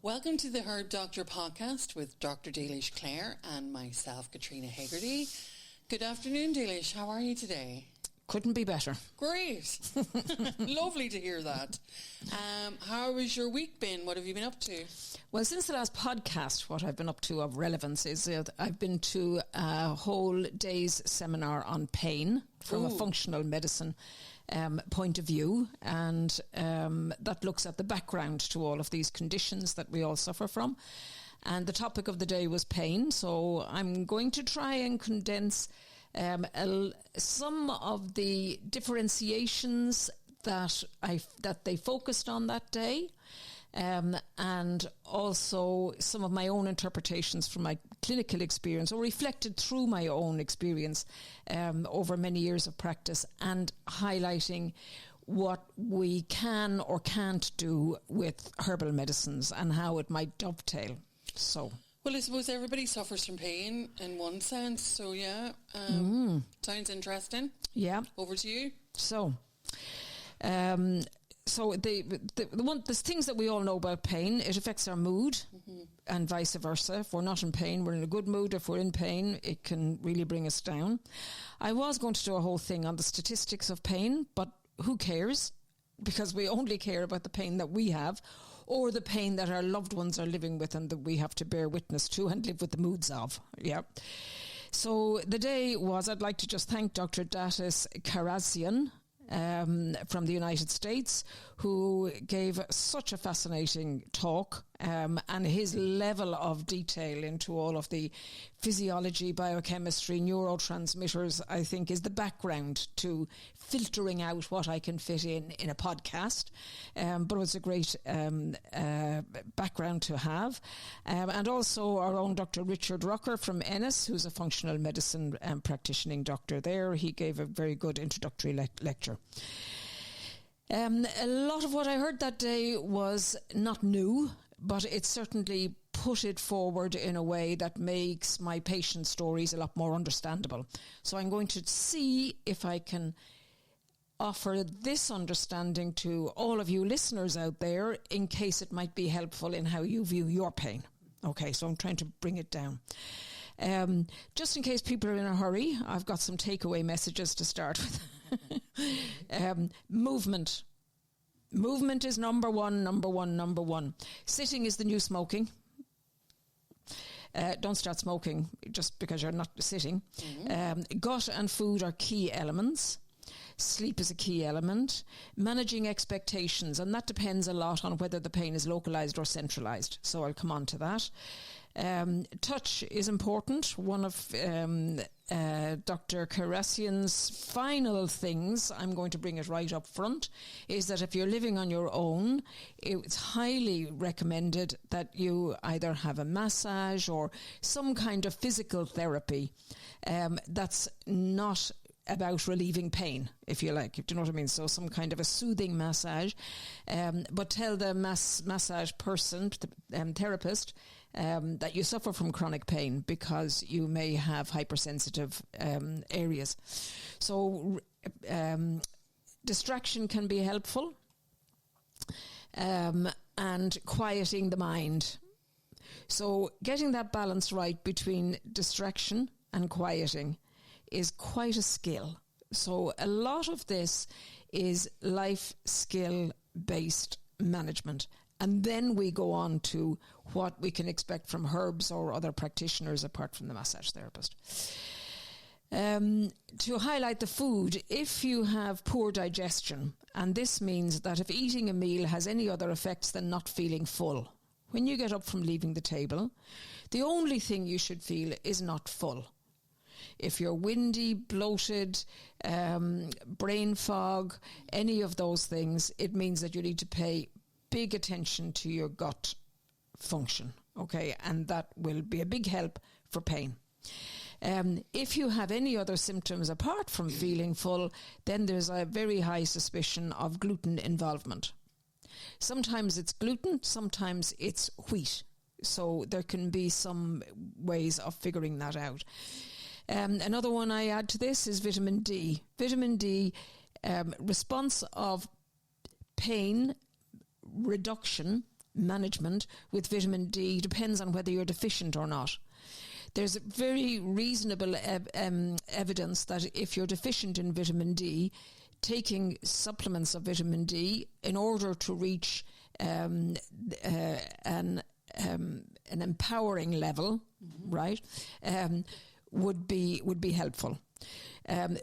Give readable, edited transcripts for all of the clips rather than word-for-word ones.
Welcome to the Herb Doctor podcast with Dr. Dilis Clare and myself, Catriona Hegarty. Good afternoon, Dilis. How are you today? Couldn't be better. Great. Lovely to hear that. How has your week been? What have you been up to? Well, since the last podcast, what I've been up to of relevance is I've been to a whole day's seminar on pain from a functional medicine point of view, and that looks at the background to all of these conditions that we all suffer from. And the topic of the day was pain, so I'm going to try and condense some of the differentiations that they focused on that day, and also some of my own interpretations from my clinical experience, or reflected through my own experience over many years of practice, and highlighting what we can or can't do with herbal medicines and how it might dovetail. So, well, I suppose everybody suffers from pain in one sense, so sounds interesting. Yeah. Over to you. So the things that we all know about pain, it affects our mood, and vice versa. If we're not in pain, we're in a good mood. If we're in pain, it can really bring us down. I was going to do a whole thing on the statistics of pain, but who cares? Because we only care about the pain that we have, or the pain that our loved ones are living with and that we have to bear witness to and live with the moods of. Yeah. So the day was, I'd like to just thank Dr. Dilis Clare from the United States, who gave such a fascinating talk, and his level of detail into all of the physiology, biochemistry, neurotransmitters, I think, is the background to filtering out what I can fit in a podcast. But it was a great background to have. And also our own Dr. Richard Rucker from Ennis, who's a functional medicine practicing doctor there. He gave a very good introductory lecture. A lot of what I heard that day was not new, but it certainly put it forward in a way that makes my patient stories a lot more understandable. So I'm going to see if I can offer this understanding to all of you listeners out there, in case it might be helpful in how you view your pain. Okay, so I'm trying to bring it down. Just in case people are in a hurry, I've got some takeaway messages to start with. Movement. Movement is number one. Sitting is the new smoking. Don't start smoking just because you're not sitting. Gut and food are key elements. Sleep is a key element. Managing expectations, and that depends a lot on whether the pain is localized or centralized. So I'll come on to that. Touch is important. One of Dr. Karassian's final things, I'm going to bring it right up front, is that if you're living on your own, it's highly recommended that you either have a massage or some kind of physical therapy that's not about relieving pain, if you like. Do you know what I mean? So some kind of a soothing massage. But tell the massage person, therapist, that you suffer from chronic pain because you may have hypersensitive areas. So distraction can be helpful, and quieting the mind. So getting that balance right between distraction and quieting is quite a skill. So a lot of this is life skill based management. And then we go on to what we can expect from herbs or other practitioners apart from the massage therapist. To highlight the food, if you have poor digestion, and this means that if eating a meal has any other effects than not feeling full, when you get up from leaving the table, the only thing you should feel is not full. If you're windy, bloated, brain fog, any of those things, it means that you need to pay big attention to your gut function, okay? And that will be a big help for pain. If you have any other symptoms apart from feeling full, then there's a very high suspicion of gluten involvement. Sometimes it's gluten, sometimes it's wheat. So there can be some ways of figuring that out. Another one I add to this is vitamin D. Vitamin D, response of pain reduction management with vitamin D depends on whether you're deficient or not. There's very reasonable evidence that if you're deficient in vitamin D, taking supplements of vitamin D in order to reach an empowering level, right, would be helpful.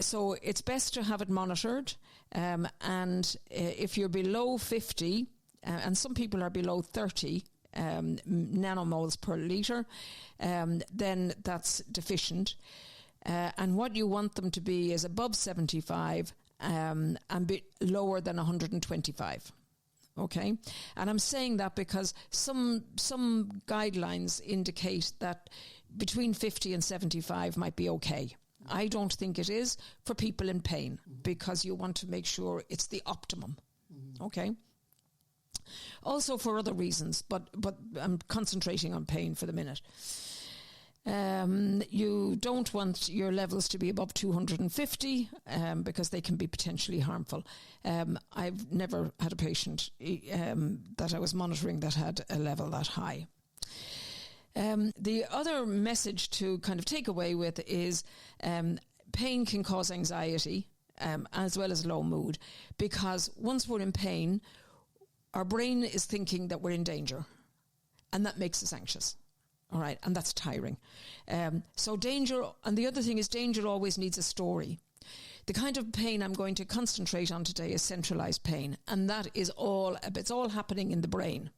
So it's best to have it monitored, and if you're below 50, and some people are below 30 nanomoles per litre, then that's deficient. And what you want them to be is above 75 and be lower than 125. Okay, and I'm saying that because some guidelines indicate that between 50 and 75 might be okay. I don't think it is for people in pain, because you want to make sure it's the optimum. Okay. Also for other reasons, but I'm concentrating on pain for the minute. You don't want your levels to be above 250 because they can be potentially harmful. I've never had a patient that I was monitoring that had a level that high. The other message to kind of take away with is pain can cause anxiety as well as low mood, because once we're in pain, our brain is thinking that we're in danger, and that makes us anxious. All right, and that's tiring. So danger, and the other thing is danger always needs a story. The kind of pain I'm going to concentrate on today is centralized pain, and that is it's all happening in the brain.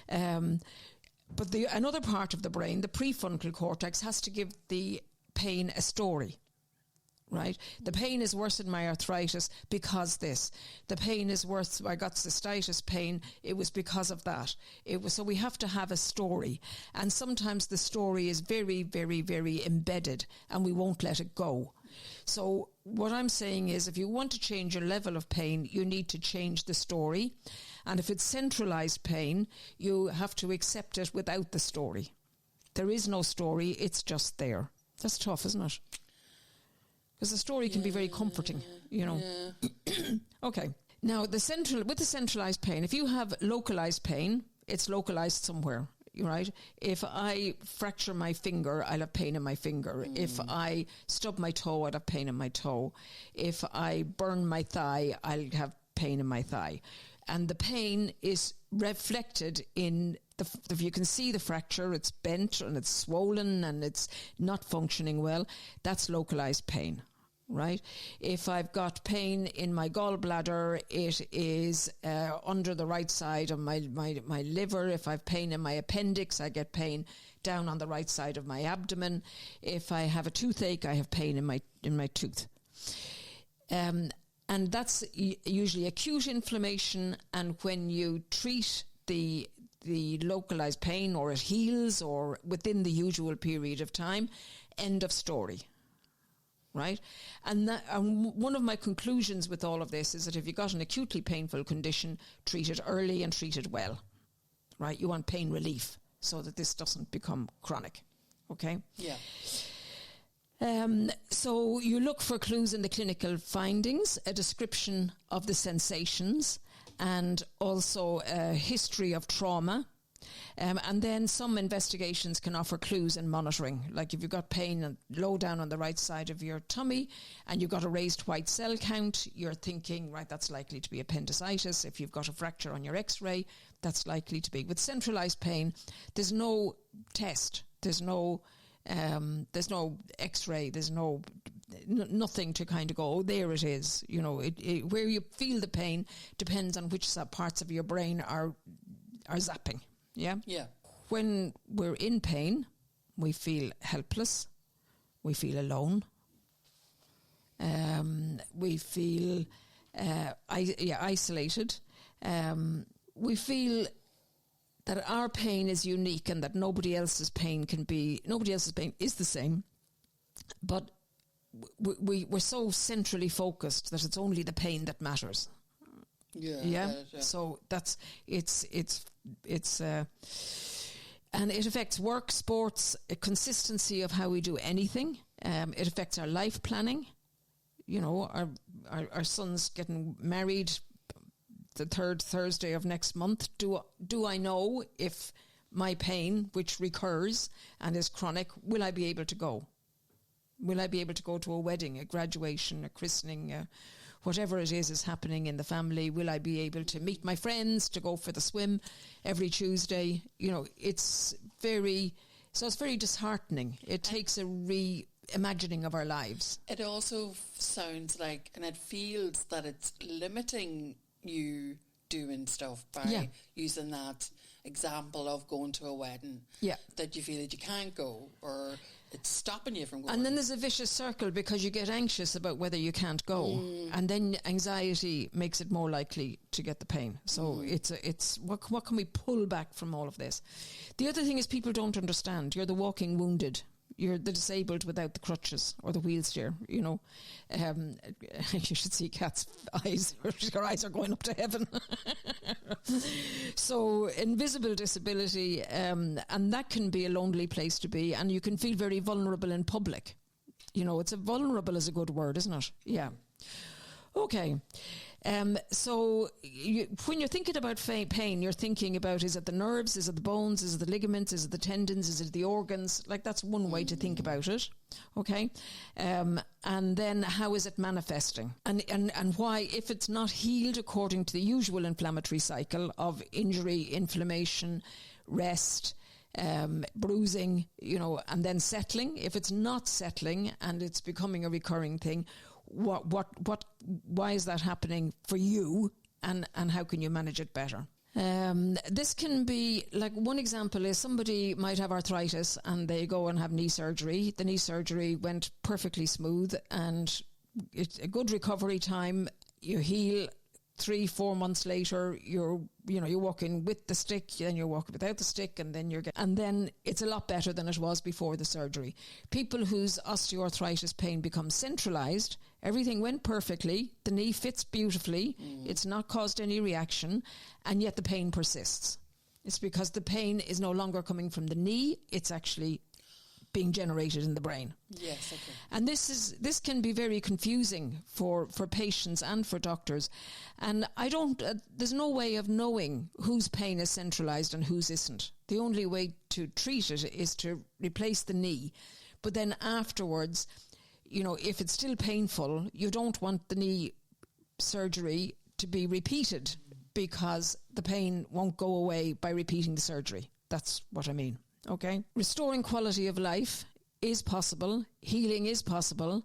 But another part of the brain, the prefrontal cortex, has to give the pain a story. Right? The pain is worse in my arthritis because this. The pain is worse, I got cystitis pain, it was because of that. So we have to have a story. And sometimes the story is very, very, very embedded and we won't let it go. So what I'm saying is, if you want to change your level of pain, you need to change the story. And if it's centralized pain, you have to accept it without the story. There is no story, it's just there. That's tough, isn't it? Because the story can be very comforting, you know. Yeah. Okay. Now, with the centralized pain, if you have localized pain, it's localized somewhere, right? If I fracture my finger, I'll have pain in my finger. If I stub my toe, I'll have pain in my toe. If I burn my thigh, I'll have pain in my thigh. And the pain is reflected in if you can see the fracture, it's bent and it's swollen and it's not functioning well, that's localized pain. Right? If I've got pain in my gallbladder, it is under the right side of my liver. If I've pain in my appendix, I get pain down on the right side of my abdomen. If I have a toothache, I have pain in my tooth. And that's usually acute inflammation. And when you treat the localized pain, or it heals, or within the usual period of time, end of story. Right? And one of my conclusions with all of this is that if you've got an acutely painful condition, treat it early and treat it well. Right? You want pain relief so that this doesn't become chronic. Okay? Yeah. So you look for clues in the clinical findings, a description of the sensations, and also a history of trauma. And then some investigations can offer clues in monitoring. Like if you've got pain low down on the right side of your tummy and you've got a raised white cell count, you're thinking, right, that's likely to be appendicitis. If you've got a fracture on your x-ray, that's likely to be. With centralized pain, there's no test. There's no x-ray. There's nothing to kind of go, oh, there it is. You know, where you feel the pain depends on which parts of your brain are zapping. Yeah? Yeah. When we're in pain, we feel helpless. We feel alone. We feel isolated. We feel that our pain is unique and that nobody else's pain is the same. But we're so centrally focused that it's only the pain that matters. Yeah. So it's and it affects work, sports, a consistency of how we do anything. It affects our life planning. You know, our sons getting married the third Thursday of next month, do I know if my pain, which recurs and is chronic, will I be able to go? Will I be able to go to a wedding, a graduation, a christening, whatever it is happening in the family? Will I be able to meet my friends, to go for the swim every Tuesday? You know, it's very disheartening. It takes a reimagining of our lives. It also sounds like, and it feels that it's limiting you doing stuff by using that example of going to a wedding. Yeah. That you feel that you can't go, or it's stopping you from going. And then there's a vicious circle because you get anxious about whether you can't go, and then anxiety makes it more likely to get the pain. So it's what can we pull back from all of this? The other thing is people don't understand. You're the walking wounded. You're the disabled without the crutches or the wheelchair, you know. You should see Kat's eyes. Her eyes are going up to heaven. So invisible disability, and that can be a lonely place to be, and you can feel very vulnerable in public. You know, vulnerable is a good word, isn't it? Yeah. Okay. So when you're thinking about pain, you're thinking about, is it the nerves, is it the bones, is it the ligaments, is it the tendons, is it the organs? Like, that's one way to think about it. Okay. And then how is it manifesting? And why, if it's not healed according to the usual inflammatory cycle of injury, inflammation, rest, bruising, you know, and then settling, if it's not settling and it's becoming a recurring thing, why is that happening for you, and how can you manage it better? This can be, like, one example is somebody might have arthritis and they go and have knee surgery. The knee surgery went perfectly smooth and it's a good recovery time. You heal. 3-4 months later, you're walking with the stick, then you're walking without the stick, and then it's a lot better than it was before the surgery. People whose osteoarthritis pain becomes centralised, everything went perfectly, the knee fits beautifully, it's not caused any reaction, and yet the pain persists. It's because the pain is no longer coming from the knee, it's actually being generated in the brain. Yes, okay. And this can be very confusing for patients and for doctors. And there's no way of knowing whose pain is centralised and whose isn't. The only way to treat it is to replace the knee. But then afterwards, you know, if it's still painful, you don't want the knee surgery to be repeated because the pain won't go away by repeating the surgery. That's what I mean. Okay. Restoring quality of life is possible. Healing is possible.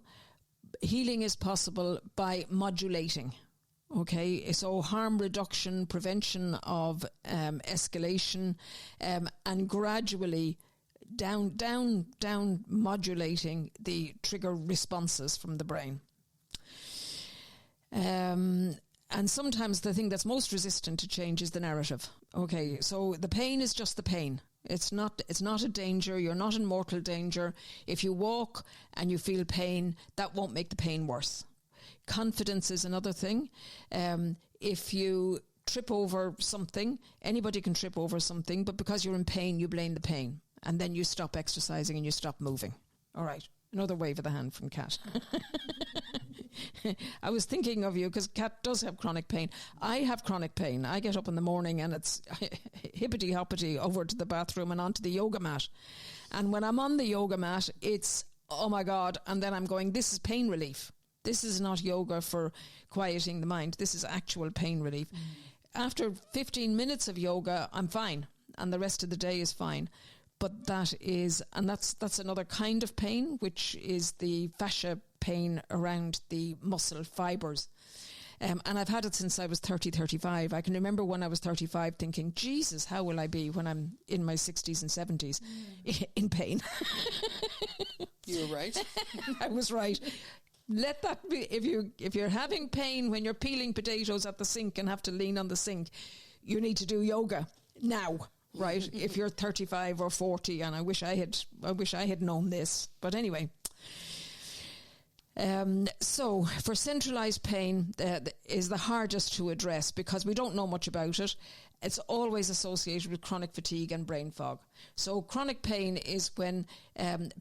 Healing is possible by modulating. Okay. So harm reduction, prevention of escalation, and gradually down modulating the trigger responses from the brain. And sometimes the thing that's most resistant to change is the narrative. Okay, so the pain is just the pain. It's not a danger. You're not in mortal danger. If you walk and you feel pain, that won't make the pain worse. Confidence is another thing. If you trip over something, anybody can trip over something, but because you're in pain, you blame the pain. And then you stop exercising and you stop moving. All right, another wave of the hand from Kat. I was thinking of you because Kat does have chronic pain. I have chronic pain. I get up in the morning and it's hippity-hoppity over to the bathroom and onto the yoga mat. And when I'm on the yoga mat, it's, oh my God, and then I'm going, this is pain relief. This is not yoga for quieting the mind. This is actual pain relief. After 15 minutes of yoga, I'm fine. And the rest of the day is fine. But that's another kind of pain, which is the fascia pain around the muscle fibres. And I've had it since I was 35. I can remember when I was 35 thinking, Jesus, how will I be when I'm in my 60s and 70s in pain? You're right. I was right. Let that be. If you're having pain when you're peeling potatoes at the sink and have to lean on the sink, you need to do yoga now. Right, if you're 35 or 40, and I wish I had known this. But anyway, so for centralised pain is the hardest to address because we don't know much about it. It's always associated with chronic fatigue and brain fog. So chronic pain is when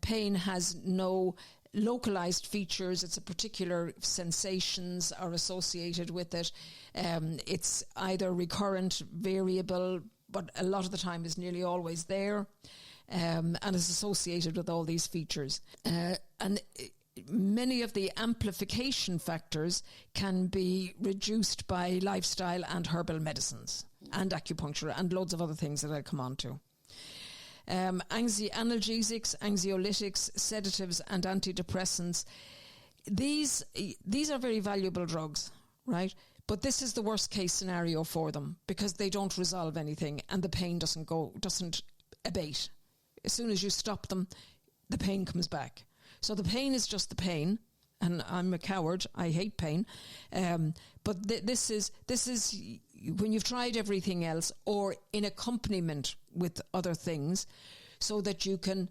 pain has no localized features. It's a particular sensations are associated with it. It's either recurrent, variable, but a lot of the time is nearly always there, and is associated with all these features. And many of the amplification factors can be reduced by lifestyle and herbal medicines and acupuncture and loads of other things that I'll come on to. Analgesics, anxiolytics, sedatives and antidepressants. These are very valuable drugs, right? But this is the worst case scenario for them because they don't resolve anything and the pain doesn't abate. As soon as you stop them, the pain comes back. So the pain is just the pain, and I'm a coward. I hate pain. But this is when you've tried everything else or in accompaniment with other things so that you can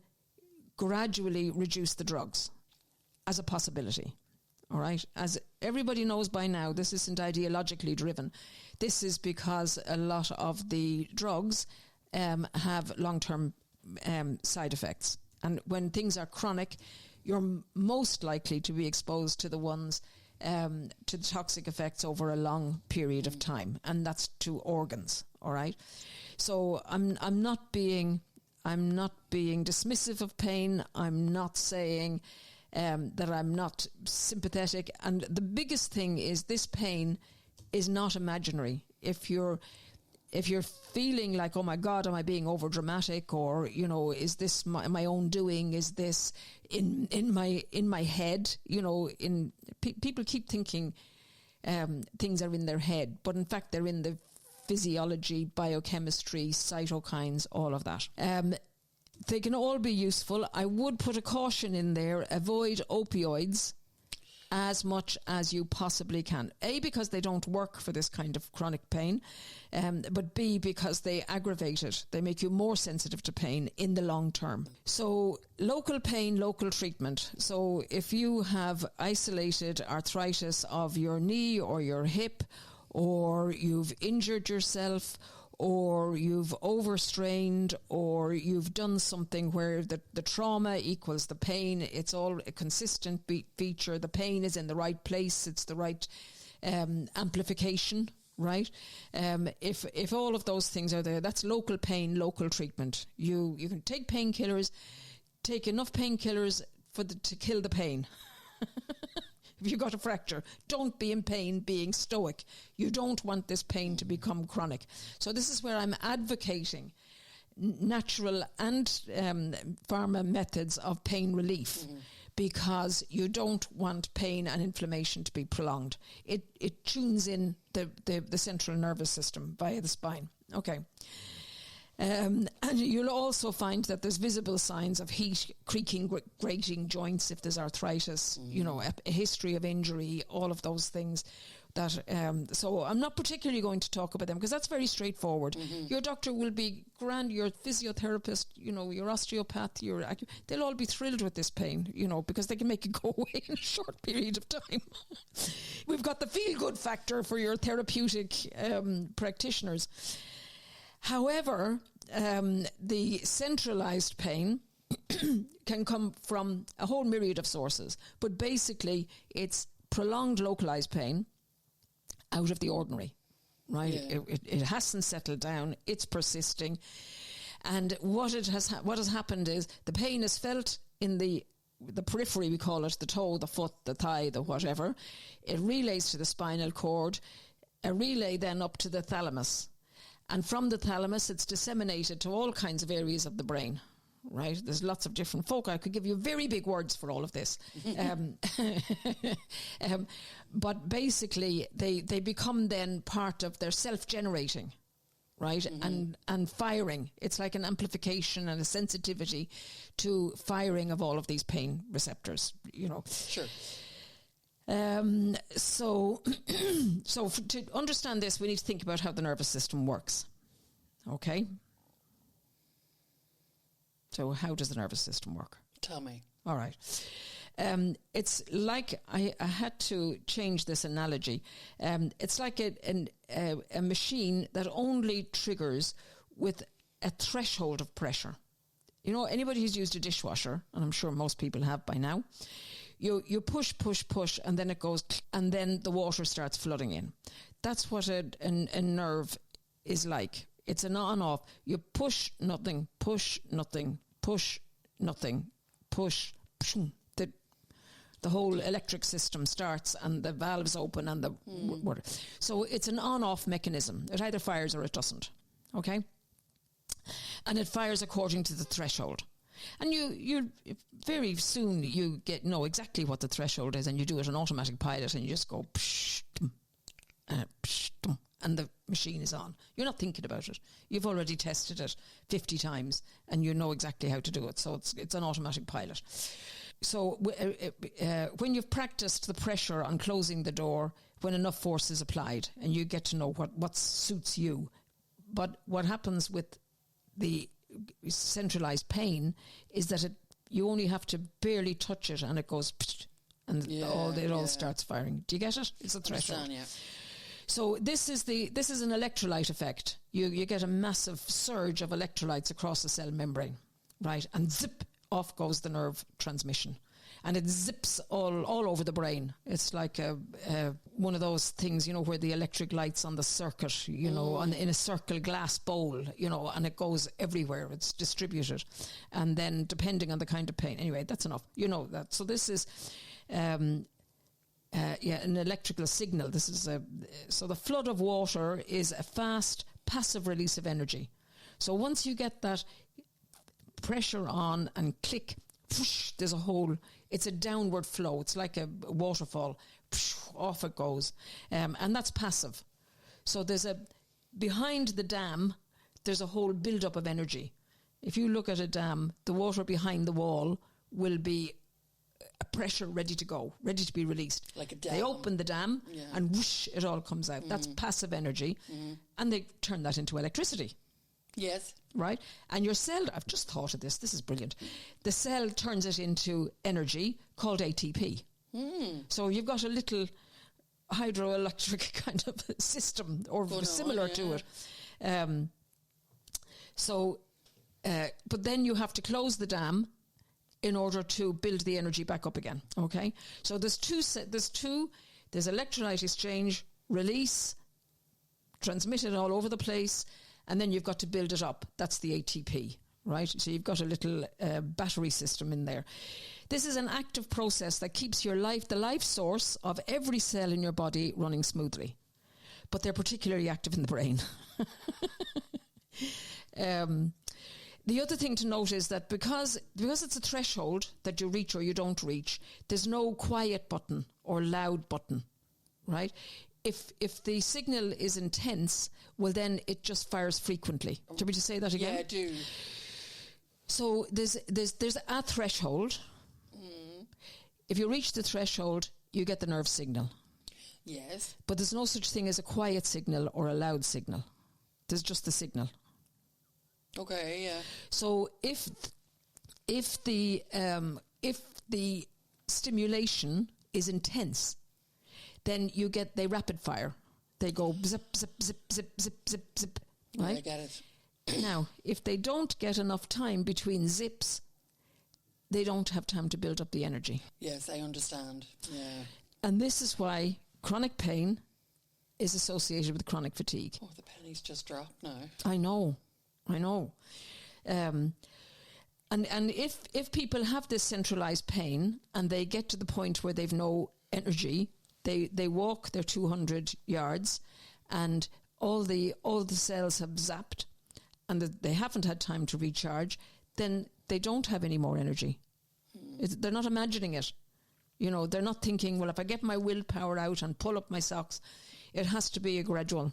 gradually reduce the drugs as a possibility. All right? As everybody knows by now, this isn't ideologically driven. This is because a lot of the drugs have long-term side effects. And when things are chronic, you're most likely to be exposed to the ones, to the toxic effects over a long period of time, and that's to organs. All right, so I'm not being dismissive of pain. I'm not saying that I'm not sympathetic. And the biggest thing is this pain is not imaginary. If you're feeling like, oh my God, am I being over dramatic, or is this my own doing? Is this in my head? People keep thinking things are in their head, but in fact they're in the physiology, biochemistry, cytokines, all of that. They can all be useful. I would put a caution in there: avoid opioids as much as you possibly can. A, because they don't work for this kind of chronic pain, but B, because they aggravate it. They make you more sensitive to pain in the long term. So local pain, local treatment. So if you have isolated arthritis of your knee or your hip, or you've injured yourself, or you've overstrained, or you've done something where the trauma equals the pain, it's all a consistent feature. The pain is in the right place. It's the right amplification, right? If all of those things are there, that's local pain, local treatment. You can take painkillers, take enough painkillers to kill the pain. If you've got a fracture, don't be in pain being stoic. You don't want this pain to become chronic. So this is where I'm advocating natural and pharma methods of pain relief, because you don't want pain and inflammation to be prolonged. It tunes in the central nervous system via the spine. Okay. And you'll also find that there's visible signs of heat, creaking, grating joints if there's arthritis, a history of injury, all of those things. That so I'm not particularly going to talk about them because that's very straightforward. Your doctor will be grand, your physiotherapist, your osteopath, they'll all be thrilled with this pain, because they can make it go away in a short period of time. We've got the feel-good factor for your therapeutic practitioners. However, the centralized pain can come from a whole myriad of sources, but basically it's prolonged localized pain out of the ordinary, right? Yeah. It hasn't settled down, it's persisting, and what has happened is the pain is felt in the periphery, we call it, the toe, the foot, the thigh, the whatever. It relays to the spinal cord, a relay then up to the thalamus. And from the thalamus, it's disseminated to all kinds of areas of the brain, right? There's lots of different folk. I could give you very big words for all of this. But basically, they become then part of their self-generating, right? And firing. It's like an amplification and a sensitivity to firing of all of these pain receptors, Sure. So to understand this, we need to think about how the nervous system works. Okay? So how does the nervous system work? Tell me. All right. It's like, I had to change this analogy. It's like a machine that only triggers with a threshold of pressure. You know, anybody who's used a dishwasher, and I'm sure most people have by now, you push, and then it goes, and then the water starts flooding in. That's what a nerve is like. It's an on-off. You push nothing, push nothing, push nothing, push. The whole electric system starts and the valves open and the water. So it's an on-off mechanism. It either fires or it doesn't. Okay? And it fires according to the threshold. And you very soon you know exactly what the threshold is, and you do it on automatic pilot, and you just go and the machine is on. You're not thinking about it. You've already tested it 50 times and you know exactly how to do it. So it's an automatic pilot. So when you've practiced the pressure on closing the door, when enough force is applied, and you get to know what suits you. But what happens with the centralized pain is that you only have to barely touch it and it goes and it all starts firing. Do you get it? It's a threshold. Yeah. So this is an electrolyte effect. You get a massive surge of electrolytes across the cell membrane, right? And zip, off goes the nerve transmission. And it zips all over the brain. It's like one of those things, you know, where the electric light's on the circuit, you know, in a circle glass bowl, you know, and it goes everywhere. It's distributed. And then depending on the kind of pain. Anyway, that's enough. You know that. So this is an electrical signal. This is so the flood of water is a fast, passive release of energy. So once you get that pressure on and click, whoosh, it's a downward flow. It's like a waterfall. Whoosh, off it goes. And that's passive. So behind the dam, there's a whole build-up of energy. If you look at a dam, the water behind the wall will be a pressure ready to go, ready to be released. Like a dam. They open the dam and whoosh, it all comes out. That's passive energy. And they turn that into electricity. Yes. Right? And your cell, I've just thought of this is brilliant. The cell turns it into energy called ATP. So you've got a little hydroelectric kind of system or similar to it. But then you have to close the dam in order to build the energy back up again. Okay? So there's electrolyte exchange, release, transmitted all over the place, and then you've got to build it up. That's the ATP, right? So you've got a little battery system in there. This is an active process that keeps the life source of every cell in your body running smoothly. But they're particularly active in the brain. The other thing to note is that because it's a threshold that you reach or you don't reach, there's no quiet button or loud button, right? If the signal is intense, well, then it just fires frequently. Do you want me to say that again? Yeah, I do. So there's a threshold. If you reach the threshold, you get the nerve signal. Yes. But there's no such thing as a quiet signal or a loud signal. There's just the signal. Okay, yeah. So if the stimulation is intense, then they rapid fire. They go zip, zip, zip, zip, zip, zip, zip. Right? Yeah, I get it. Now, if they don't get enough time between zips, they don't have time to build up the energy. Yes, I understand. Yeah. And this is why chronic pain is associated with chronic fatigue. Oh, the pennies just dropped now. I know. And if people have this centralized pain and they get to the point where they've no energy, they walk their 200 yards and all the cells have zapped and they haven't had time to recharge, then they don't have any more energy. They're not imagining it. You know, they're not thinking, well, if I get my willpower out and pull up my socks, it has to be a gradual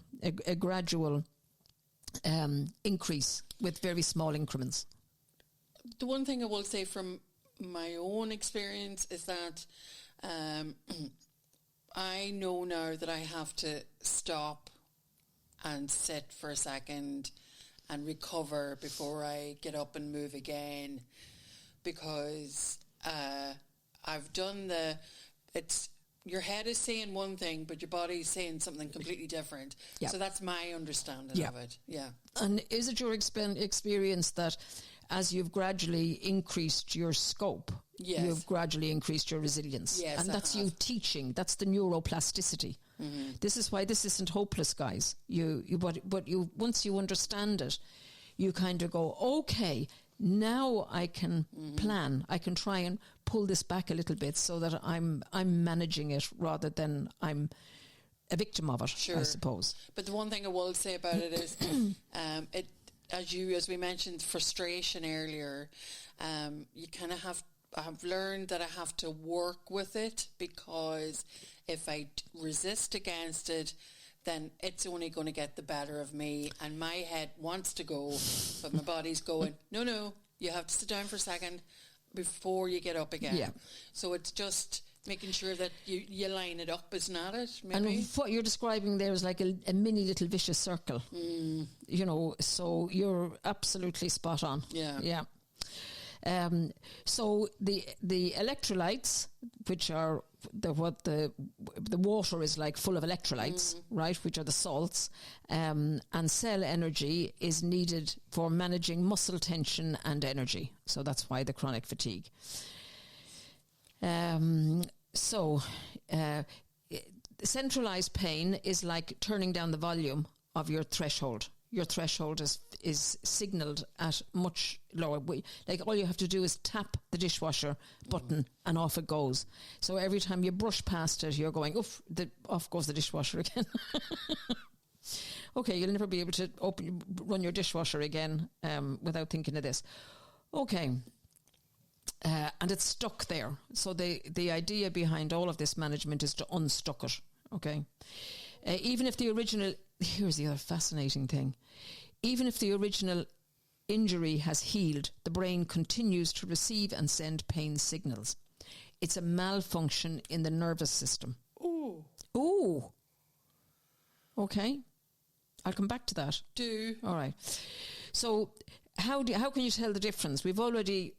increase with very small increments. The one thing I will say from my own experience is that I know now that I have to stop and sit for a second and recover before I get up and move again, because I've done your head is saying one thing, but your body is saying something completely different. Yep. So that's my understanding of it. Yeah. And is it your experience that as you've gradually increased your scope, you've gradually increased your resilience. Yes, and that's you teaching. That's the neuroplasticity. Mm-hmm. This is why this isn't hopeless, guys. But once you understand it, you kind of go, okay, now I can plan. I can try and pull this back a little bit so that I'm managing it rather than I'm a victim of it, I suppose. But the one thing I will say about it is, as we mentioned, frustration earlier. You kind of I've learned that I have to work with it, because if I resist against it, then it's only going to get the better of me, and my head wants to go, but my body's going, no, you have to sit down for a second before you get up again. Yeah. So it's just making sure that you line it up, isn't that it? Maybe? And what you're describing there is like a mini little vicious circle. So you're absolutely spot on. Yeah. So the electrolytes, which are what the water is like, full of electrolytes, right, which are the salts, and cell energy is needed for managing muscle tension and energy. So that's why the chronic fatigue. Centralized pain is like turning down the volume of your threshold. Your threshold is signalled at much lower. Like, all you have to do is tap the dishwasher button and off it goes. So every time you brush past it, you're going, off goes the dishwasher again. Okay, you'll never be able to run your dishwasher again without thinking of this. Okay. And it's stuck there. So the idea behind all of this management is to unstuck it. Okay. Even if the original... Here's the other fascinating thing. Even if the original injury has healed, the brain continues to receive and send pain signals. It's a malfunction in the nervous system. Ooh. Okay. I'll come back to that. Do. All right. So how can you tell the difference? We've already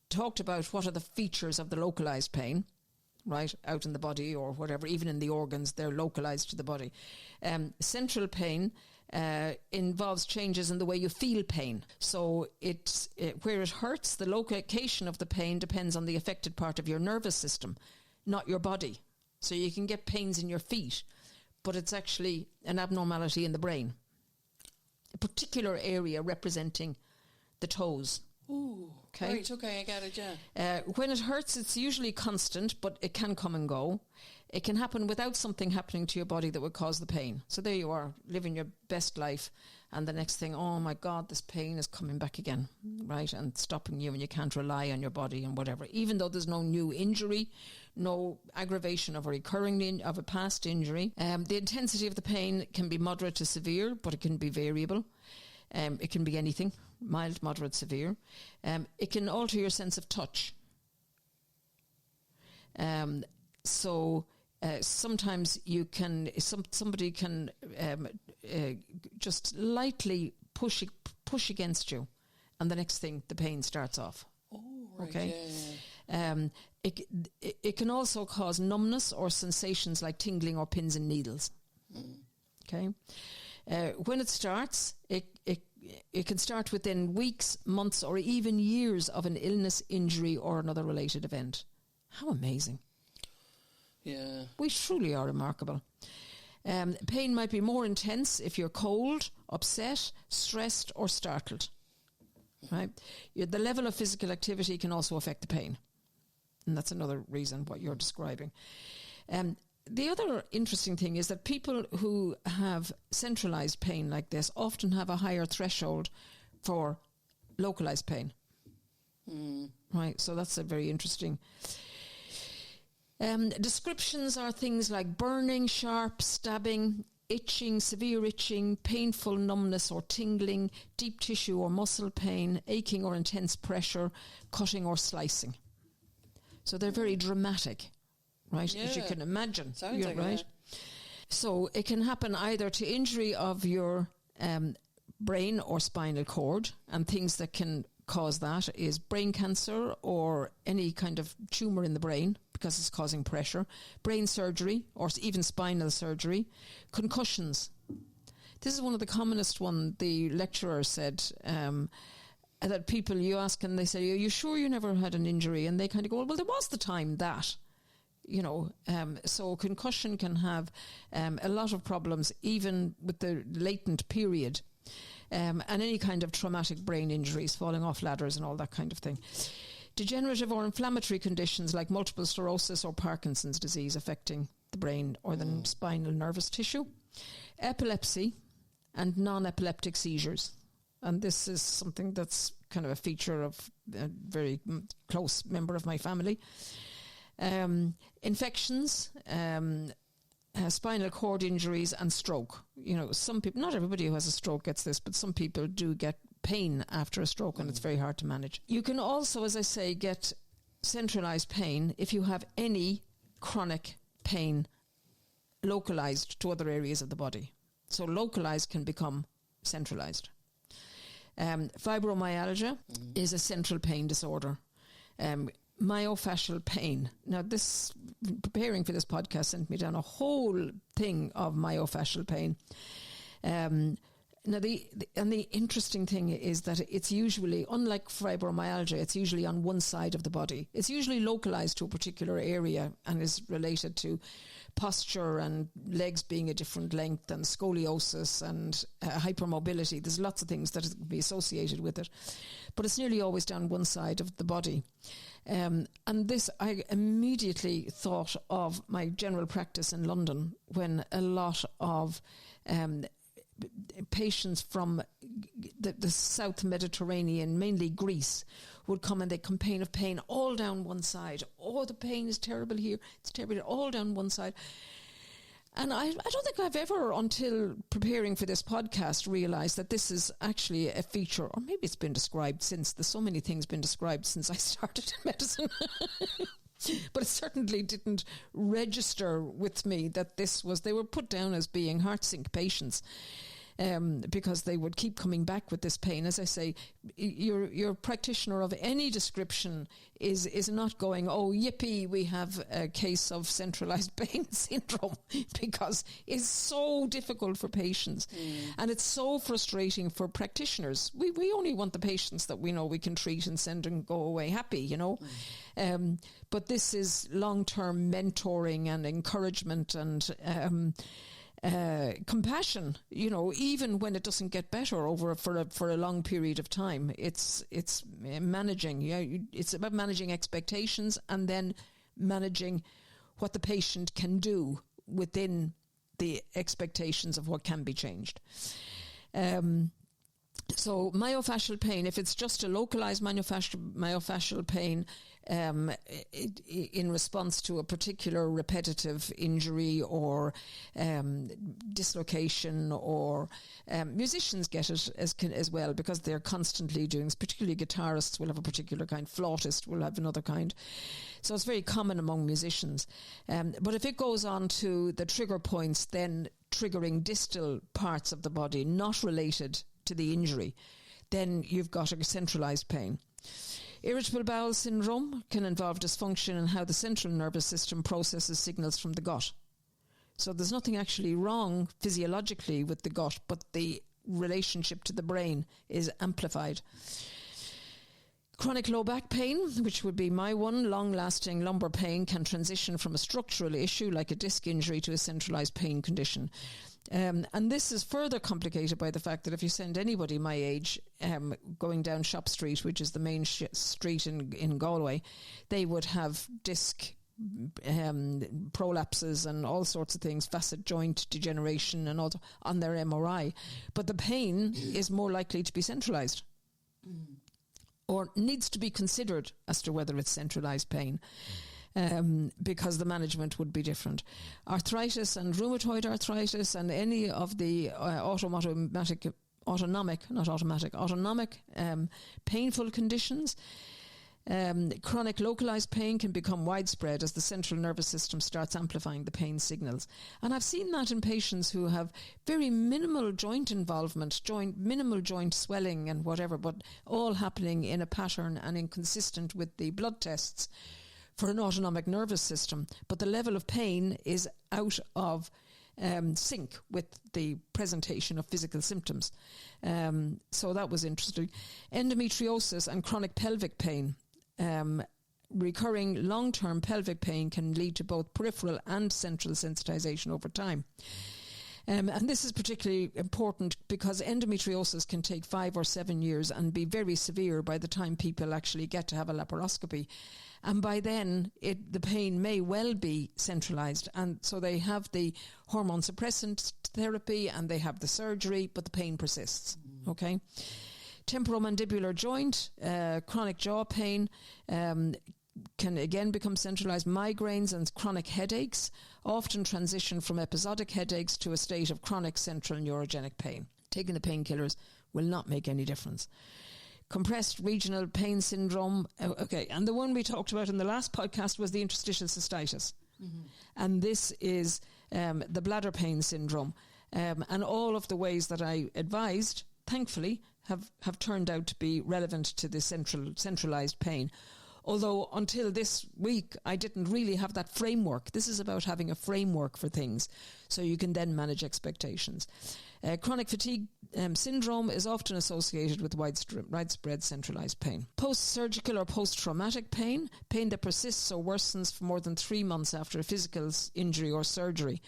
talked about what are the features of the localized pain. Right, out in the body or whatever, even in the organs, they're localized to the body. Central pain involves changes in the way you feel pain. So where it hurts, the location of the pain depends on the affected part of your nervous system, not your body. So you can get pains in your feet, but it's actually an abnormality in the brain. A particular area representing the toes. Ooh, okay. Right, okay, I got it, yeah. When it hurts, it's usually constant, but it can come and go. It can happen without something happening to your body that would cause the pain. So there you are, living your best life, and the next thing, oh my God, this pain is coming back again, right, and stopping you, and you can't rely on your body and whatever. Even though there's no new injury, no aggravation of a past injury. The intensity of the pain can be moderate to severe, but it can be variable. It can be anything, mild, moderate, severe. It can alter your sense of touch. Sometimes somebody can just lightly push against you, and the next thing, the pain starts off. Oh, right. Okay. Yeah. It can also cause numbness or sensations like tingling or pins and needles. Okay. When it starts, it can start within weeks, months, or even years of an illness, injury, or another related event. How amazing. Yeah. We truly are remarkable. Pain might be more intense if you're cold, upset, stressed, or startled. Right? The level of physical activity can also affect the pain. And that's another reason what you're describing. The other interesting thing is that people who have centralized pain like this often have a higher threshold for localized pain. Right, so that's a very interesting. Descriptions are things like burning, sharp, stabbing, itching, severe itching, painful numbness or tingling, deep tissue or muscle pain, aching or intense pressure, cutting or slicing. So they're very dramatic. Right, yeah. As you can imagine. Sounds like right. That. So it can happen either to injury of your brain or spinal cord, and things that can cause that is brain cancer or any kind of tumour in the brain because it's causing pressure, brain surgery or even spinal surgery, concussions. This is one of the commonest one. The lecturer said that people, you ask and they say, are you sure you never had an injury? And they kind of go, well, there was the time that, so concussion can have a lot of problems, even with the latent period, and any kind of traumatic brain injuries, falling off ladders and all that kind of thing. Degenerative or inflammatory conditions like multiple sclerosis or Parkinson's disease affecting the brain or the spinal nervous tissue. Epilepsy and non-epileptic seizures. And this is something that's kind of a feature of a very close member of my family. Infections, spinal cord injuries and stroke. Some people, not everybody who has a stroke gets this, but some people do get pain after a stroke, and it's very hard to manage. You can also, as I say, get centralized pain if you have any chronic pain localized to other areas of the body. So localized can become centralized. Fibromyalgia is a central pain disorder. Myofascial pain. Now, this, preparing for this podcast, sent me down a whole thing of myofascial pain. Now, the interesting thing is that it's usually, unlike fibromyalgia, it's usually on one side of the body. It's usually localized to a particular area and is related to posture and legs being a different length and scoliosis and hypermobility. There's lots of things that can be associated with it. But it's nearly always down one side of the body. And this, I immediately thought of my general practice in London when a lot of patients from the South Mediterranean, mainly Greece, would come and they complain of pain all down one side. Oh, the pain is terrible here. It's terrible all down one side. And I don't think I've ever, until preparing for this podcast, realised that this is actually a feature, or maybe it's been described since. There's so many things been described since I started in medicine. But it certainly didn't register with me that they were put down as being heart sink patients. Because they would keep coming back with this pain. As I say, your practitioner of any description is not going, oh, yippee, we have a case of centralized pain syndrome, because it's so difficult for patients. And it's so frustrating for practitioners. We only want the patients that we know we can treat and send and go away happy, But this is long-term mentoring and encouragement and compassion, even when it doesn't get better for a long period of time. It's managing. It's about managing expectations and then managing what the patient can do within the expectations of what can be changed. So myofascial pain, if it's just a localized myofascial pain in response to a particular repetitive injury or dislocation, or musicians get it as well, because they're constantly doing, particularly guitarists will have a particular kind, flautist will have another kind. So it's very common among musicians. But if it goes on to the trigger points, then triggering distal parts of the body not related to the injury, then you've got a centralized pain. Irritable bowel syndrome can involve dysfunction in how the central nervous system processes signals from the gut. So there's nothing actually wrong physiologically with the gut, but the relationship to the brain is amplified. Chronic low back pain, which would be my one, long-lasting lumbar pain, can transition from a structural issue like a disc injury to a centralized pain condition. And this is further complicated by the fact that if you send anybody my age going down Shop Street, which is the main street in Galway, they would have disc prolapses and all sorts of things, facet joint degeneration and all on their MRI. But the pain is more likely to be centralized or needs to be considered as to whether it's centralized pain. Because the management would be different. Arthritis and rheumatoid arthritis and any of the autonomic painful conditions. Chronic localized pain can become widespread as the central nervous system starts amplifying the pain signals. And I've seen that in patients who have very minimal joint involvement, minimal joint swelling and whatever, but all happening in a pattern and inconsistent with the blood tests for an autonomic nervous system, but the level of pain is out of sync with the presentation of physical symptoms. So that was interesting. Endometriosis and chronic pelvic pain. Recurring long-term pelvic pain can lead to both peripheral and central sensitization over time. And this is particularly important because endometriosis can take 5 or 7 years and be very severe by the time people actually get to have a laparoscopy. And by then, the pain may well be centralized. And so they have the hormone suppressant therapy and they have the surgery, but the pain persists. Okay? Temporomandibular joint, chronic jaw pain, can again become centralized. Migraines and chronic headaches often transition from episodic headaches to a state of chronic central neurogenic pain. Taking the painkillers will not make any difference. Compressed regional pain syndrome. Okay, and the one we talked about in the last podcast was the interstitial cystitis. And this is the bladder pain syndrome. And all of the ways that I advised, thankfully, have turned out to be relevant to the centralized pain. Although until this week, I didn't really have that framework. This is about having a framework for things so you can then manage expectations. Chronic fatigue syndrome is often associated with widespread centralized pain. Post-surgical or post-traumatic pain that persists or worsens for more than 3 months after a physical injury or surgery.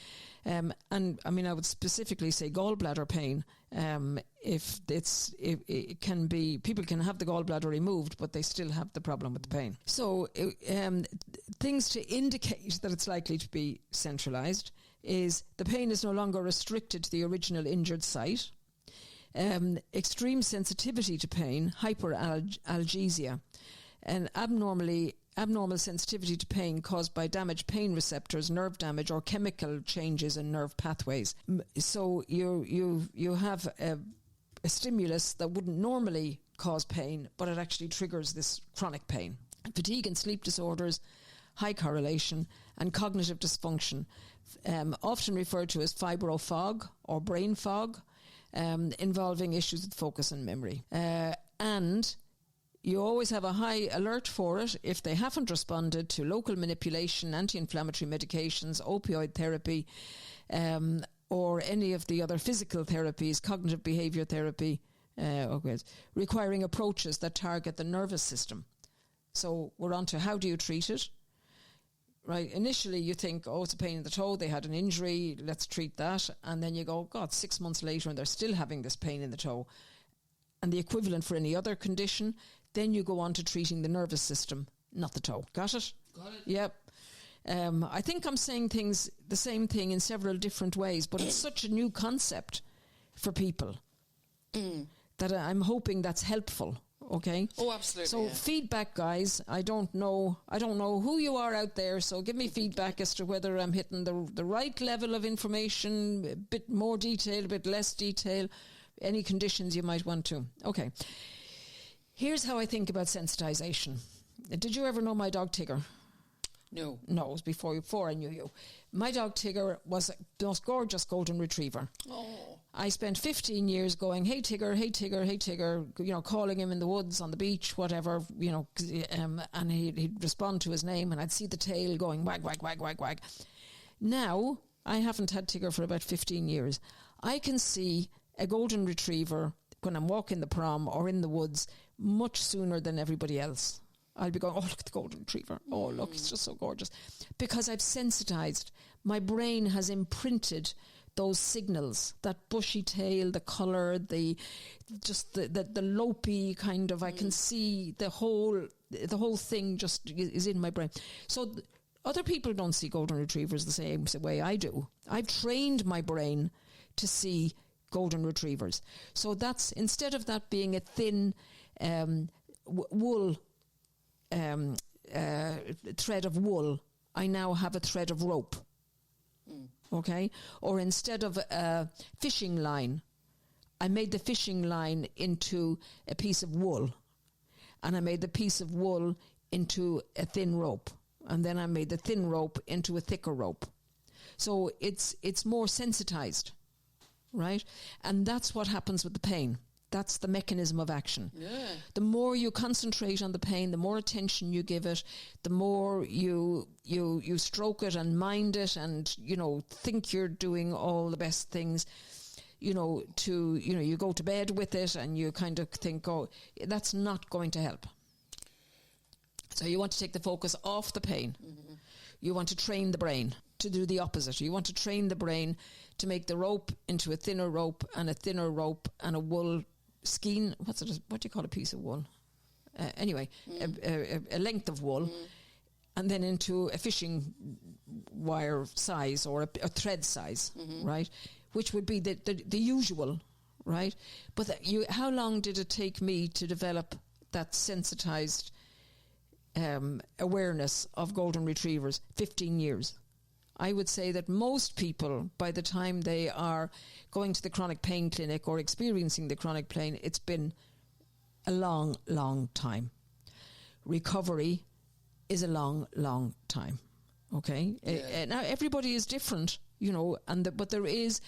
And I mean, I would specifically say gallbladder pain. If it can be, people can have the gallbladder removed, but they still have the problem with the pain. So things to indicate that it's likely to be centralized is the pain is no longer restricted to the original injured site. Extreme sensitivity to pain, hyperalgesia, and abnormal sensitivity to pain caused by damaged pain receptors, nerve damage, or chemical changes in nerve pathways. So you have a stimulus that wouldn't normally cause pain, but it actually triggers this chronic pain. Fatigue and sleep disorders, high correlation, and cognitive dysfunction, often referred to as fibrofog or brain fog, involving issues with focus and memory. And you always have a high alert for it if they haven't responded to local manipulation, anti-inflammatory medications, opioid therapy, or any of the other physical therapies, cognitive behavior therapy, requiring approaches that target the nervous system. So we're on to how do you treat it? Right, initially you think, oh, it's a pain in the toe, they had an injury, let's treat that. And then you go, God, 6 months later and they're still having this pain in the toe. And the equivalent for any other condition, then you go on to treating the nervous system, not the toe. Got it? Got it. Yep. I think I'm saying the same thing in several different ways, but it's such a new concept for people that I'm hoping that's helpful. Okay. Oh, absolutely. So feedback, guys. I don't know who you are out there. So give me feedback as to whether I'm hitting the right level of information, a bit more detail, a bit less detail, any conditions you might want to. Okay. Here's how I think about sensitization. Did you ever know my dog Tigger? No. No, it was before I knew you. My dog Tigger was the most gorgeous golden retriever. Oh. I spent 15 years going, hey Tigger, hey Tigger, hey Tigger, calling him in the woods, on the beach, whatever, and he'd respond to his name and I'd see the tail going wag, wag, wag, wag, wag. Now, I haven't had Tigger for about 15 years. I can see a golden retriever when I'm walking the prom or in the woods much sooner than everybody else. I'll be going, oh, look at the golden retriever. Oh, look, it's just so gorgeous. Because I've sensitized. My brain has imprinted those signals, that bushy tail, the colour, the lopey kind of, I can see the whole thing just is in my brain. So other people don't see golden retrievers the same way I do. I've trained my brain to see golden retrievers. So that's, instead of that being a thin wool thread of wool, I now have a thread of rope. Okay? Or instead of a fishing line, I made the fishing line into a piece of wool. And I made the piece of wool into a thin rope. And then I made the thin rope into a thicker rope. So it's more sensitized, right? And that's what happens with the pain. That's the mechanism of action. Yeah. The more you concentrate on the pain, the more attention you give it, the more you stroke it and mind it and, think you're doing all the best things, you go to bed with it and you kind of think, oh, that's not going to help. So you want to take the focus off the pain. Mm-hmm. You want to train the brain to do the opposite. You want to train the brain to make the rope into a thinner rope and a wool skein. What do you call a piece of wool? Anyway, a length of wool, and then into a fishing wire size or a thread size, right? Which would be the usual, right? But how long did it take me to develop that sensitized awareness of golden retrievers? 15 years. I would say that most people, by the time they are going to the chronic pain clinic or experiencing the chronic pain, it's been a long, long time. Recovery is a long, long time. Okay? Yeah. Now, everybody is different, but there is...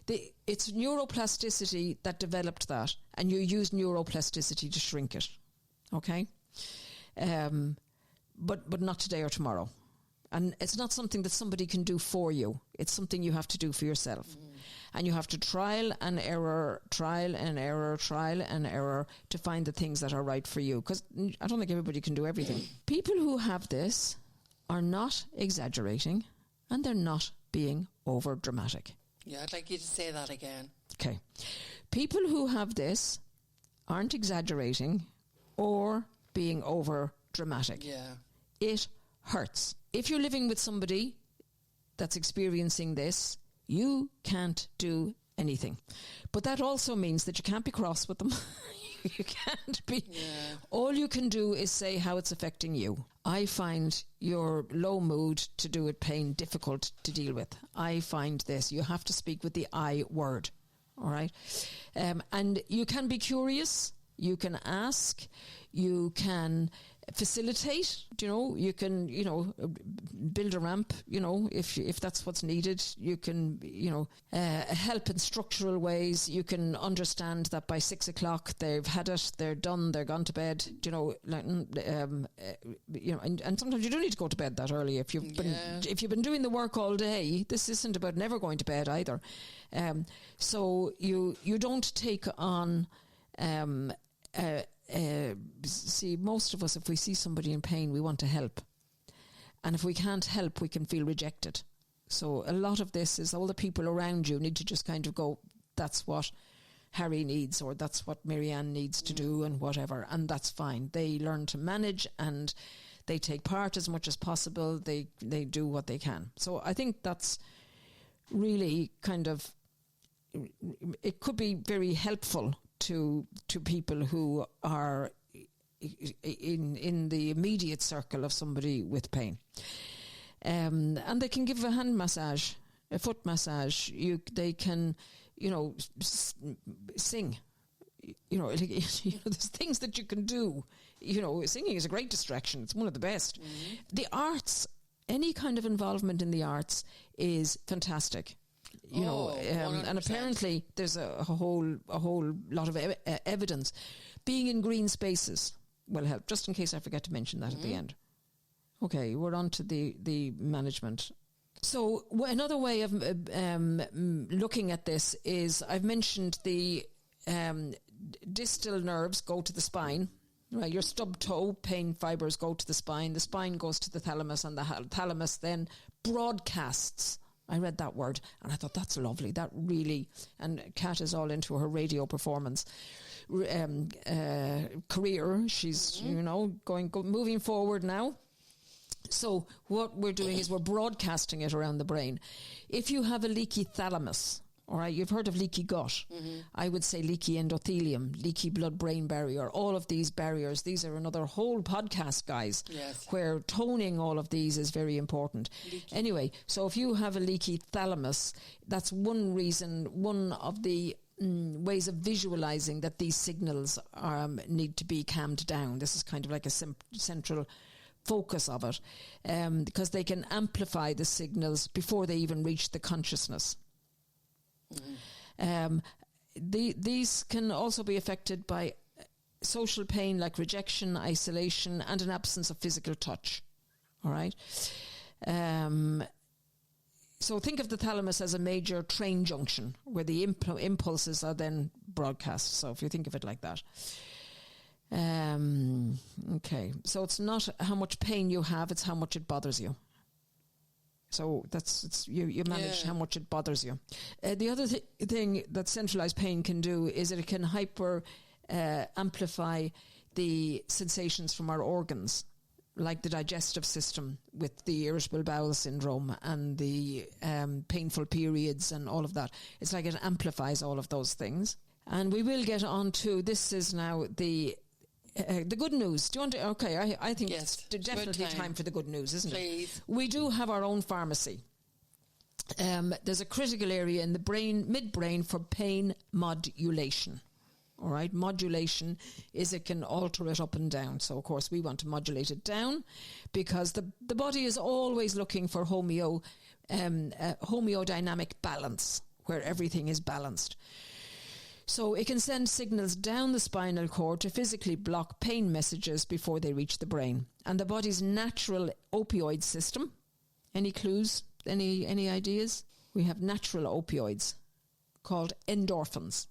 it's neuroplasticity that developed that, and you use neuroplasticity to shrink it. Okay? But not today or tomorrow. And it's not something that somebody can do for you. It's something you have to do for yourself. And you have to trial and error to find the things that are right for you. Because I don't think everybody can do everything. People who have this are not exaggerating, and they're not being over dramatic. Yeah, I'd like you to say that again. Okay. People who have this aren't exaggerating or being over dramatic. Yeah. It hurts. If you're living with somebody that's experiencing this, you can't do anything. But that also means that you can't be cross with them. You can't be. Yeah. All you can do is say how it's affecting you. I find your low mood to do with pain difficult to deal with. I find this. You have to speak with the I word. All right? And you can be curious. You can ask. You can facilitate, you can, build a ramp, if that's what's needed. You can, help in structural ways. You can understand that by 6 o'clock they've had it, they're done, they're gone to bed, and sometimes you don't need to go to bed that early if you've been doing the work all day. This isn't about never going to bed either. So you don't take on, see, most of us, if we see somebody in pain, we want to help. And if we can't help, we can feel rejected. So a lot of this is all the people around you need to just kind of go, that's what Harry needs, or that's what Marianne needs to do, and whatever. And that's fine. They learn to manage and they take part as much as possible. They do what they can. So I think that's really kind of, it could be very helpful to people who are in the immediate circle of somebody with pain. And they can give a hand massage, a foot massage. They can, sing. There's things that you can do. Singing is a great distraction. It's one of the best. Mm-hmm. The arts, any kind of involvement in the arts is fantastic. And apparently there's a whole lot of evidence. Being in green spaces will help, just in case I forget to mention that at the end. Okay, we're on to the management. So another way of looking at this is, I've mentioned the distal nerves go to the spine. Right, your stub toe pain fibres go to the spine goes to the thalamus, and the thalamus then broadcasts. I read that word and I thought, that's lovely. That really, and Kat is all into her radio performance career. She's, moving forward now. So what we're doing is we're broadcasting it around the brain. If you have a leaky thalamus, all right, you've heard of leaky gut. Mm-hmm. I would say leaky endothelium, leaky blood-brain barrier, all of these barriers. These are another whole podcast, guys, where toning all of these is very important. Leaky. Anyway, so if you have a leaky thalamus, that's one reason, one of the ways of visualizing that these signals need to be calmed down. This is kind of like a central focus of it, because they can amplify the signals before they even reach the consciousness. these can also be affected by social pain like rejection, isolation, and an absence of physical touch. All right. So think of the thalamus as a major train junction where the impulses are then broadcast. So if you think of it like that. Okay. So it's not how much pain you have, it's how much it bothers you. So you manage how much it bothers you. The other thing that centralized pain can do is that it can amplify the sensations from our organs, like the digestive system with the irritable bowel syndrome and the painful periods and all of that. It's like it amplifies all of those things. And we will get on to, this is now the good news. Do you want to? Okay, I think it's definitely time for the good news, isn't it? We do have our own pharmacy. There's a critical area in the brain, midbrain, for pain modulation. All right, modulation is it can alter it up and down. So, of course, we want to modulate it down because the body is always looking for homeodynamic balance, where everything is balanced. So it can send signals down the spinal cord to physically block pain messages before they reach the brain. And the body's natural opioid system, any clues, any ideas? We have natural opioids called endorphins.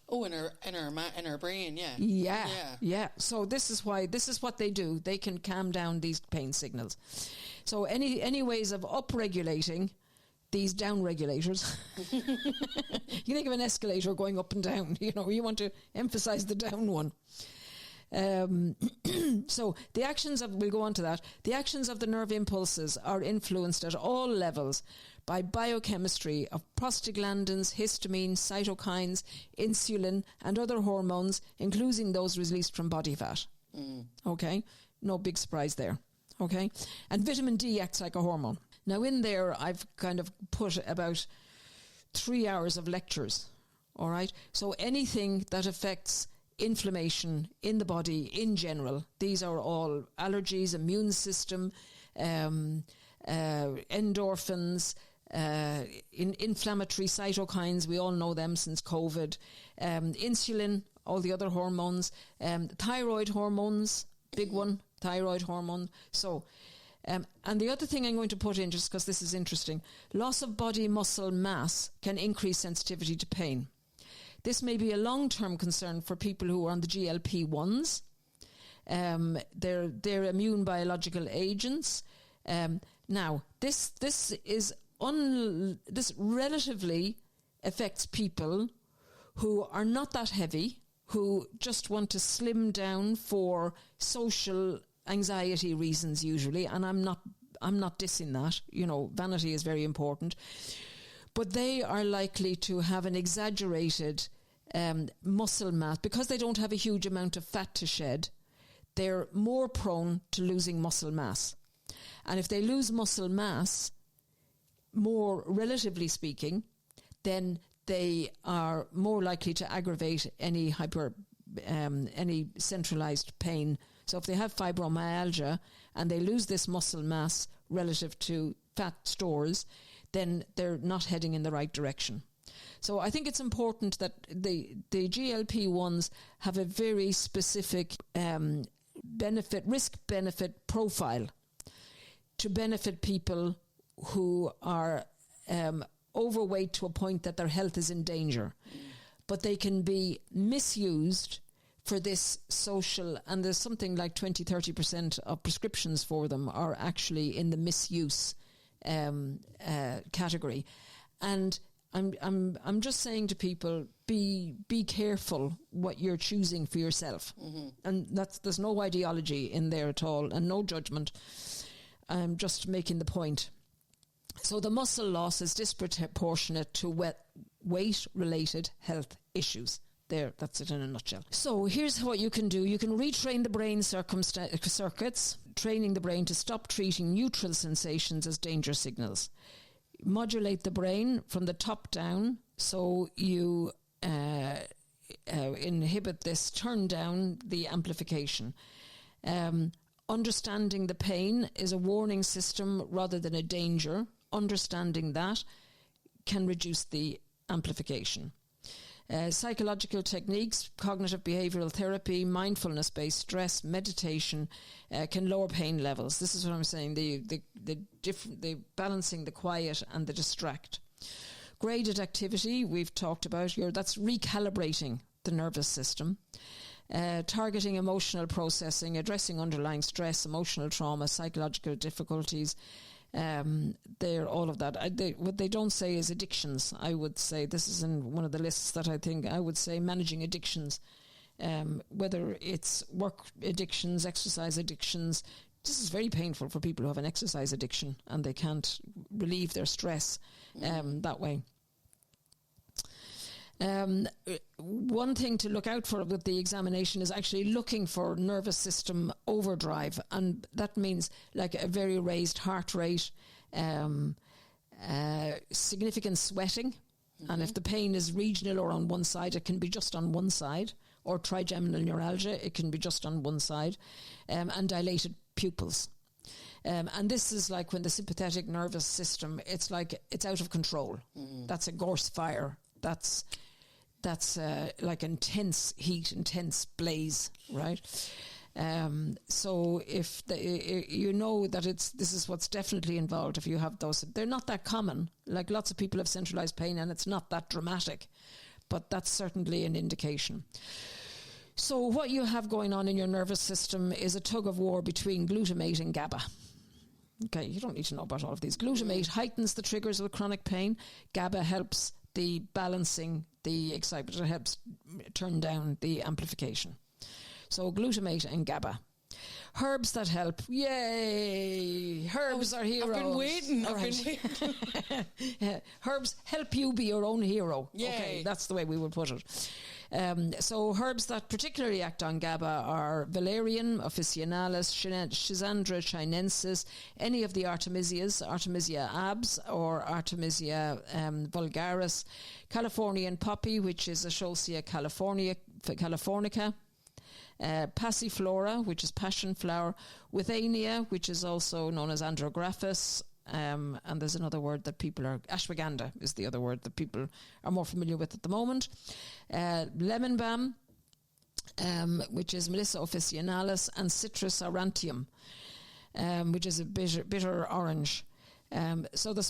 Oh, in our brain, yeah. Yeah. So this is what they do. They can calm down these pain signals. So any ways of upregulating these down regulators. You think of an escalator going up and down, you want to emphasize the down one. So the actions we'll go on to that. The actions of the nerve impulses are influenced at all levels by biochemistry of prostaglandins, histamine, cytokines, insulin, and other hormones, including those released from body fat. Okay? No big surprise there. Okay? And vitamin D acts like a hormone. Now, in there, I've kind of put about 3 hours of lectures, all right? So anything that affects inflammation in the body in general, these are all allergies, immune system, endorphins, inflammatory cytokines, we all know them since COVID, insulin, all the other hormones, thyroid hormones, big one, thyroid hormone. So... and the other thing I'm going to put in, just because this is interesting, loss of body muscle mass can increase sensitivity to pain. This may be a long-term concern for people who are on the GLP-1s. They're immune biological agents. Now, this relatively affects people who are not that heavy, who just want to slim down for social anxiety reasons usually, and I'm not dissing that. Vanity is very important, but they are likely to have an exaggerated muscle mass because they don't have a huge amount of fat to shed. They're more prone to losing muscle mass, and if they lose muscle mass more, relatively speaking, then they are more likely to aggravate any centralized pain. So if they have fibromyalgia and they lose this muscle mass relative to fat stores, then they're not heading in the right direction. So I think it's important that the GLP-1s have a very specific risk-benefit profile to benefit people who are overweight to a point that their health is in danger. But they can be misused for this social, and there's something like 20-30% of prescriptions for them are actually in the misuse category. And I'm just saying to people, be careful what you're choosing for yourself. And there's no ideology in there at all, and no judgment. I'm just making the point. So the muscle loss is disproportionate to weight-related health issues. There, that's it in a nutshell. So here's what you can do. You can retrain the brain circuits, training the brain to stop treating neutral sensations as danger signals. Modulate the brain from the top down, so you inhibit this, turn down the amplification. Understanding the pain is a warning system rather than a danger. Understanding that can reduce the amplification. Psychological techniques, cognitive behavioural therapy, mindfulness-based stress, meditation can lower pain levels. This is what I'm saying, the balancing the quiet and the distract. Graded activity, we've talked about here, that's recalibrating the nervous system. Targeting emotional processing, addressing underlying stress, emotional trauma, psychological difficulties, they're all of that. What they don't say is addictions. I would say this is in one of the lists that I would say managing addictions, whether it's work addictions, exercise addictions. This is very painful for people who have an exercise addiction and they can't relieve their stress that way. One thing to look out for with the examination is actually looking for nervous system overdrive, and that means like a very raised heart rate, significant sweating, and if the pain is regional or on one side, it can be just on one side, or trigeminal neuralgia, it can be just on one side, and dilated pupils. And this is like when the sympathetic nervous system, it's like it's out of control. That's a gorse fire. That's like intense heat, intense blaze, right? So if you know that this is what's definitely involved if you have those. They're not that common. Like lots of people have centralized pain and it's not that dramatic, but that's certainly an indication. So what you have going on in your nervous system is a tug of war between glutamate and GABA. Okay, you don't need to know about all of these. Glutamate heightens the triggers of chronic pain. GABA helps the balancing the excitement. It helps turn down the amplification. So glutamate and GABA. Herbs that help. Yay! Herbs are heroes. I've been waiting. Herbs help you be your own hero. Yay. Okay, that's the way we would put it. So herbs that particularly act on GABA are valerian, officinalis, Schisandra chinensis, any of the Artemisias, Artemisia abs or Artemisia vulgaris, Californian poppy, which is Ashocia californica, passiflora, which is passion flower, withania, which is also known as andrographis, and there's another word that ashwagandha is the other word that people are more familiar with at the moment. Lemon balm, which is Melissa officinalis, and Citrus aurantium, which is a bitter orange. So these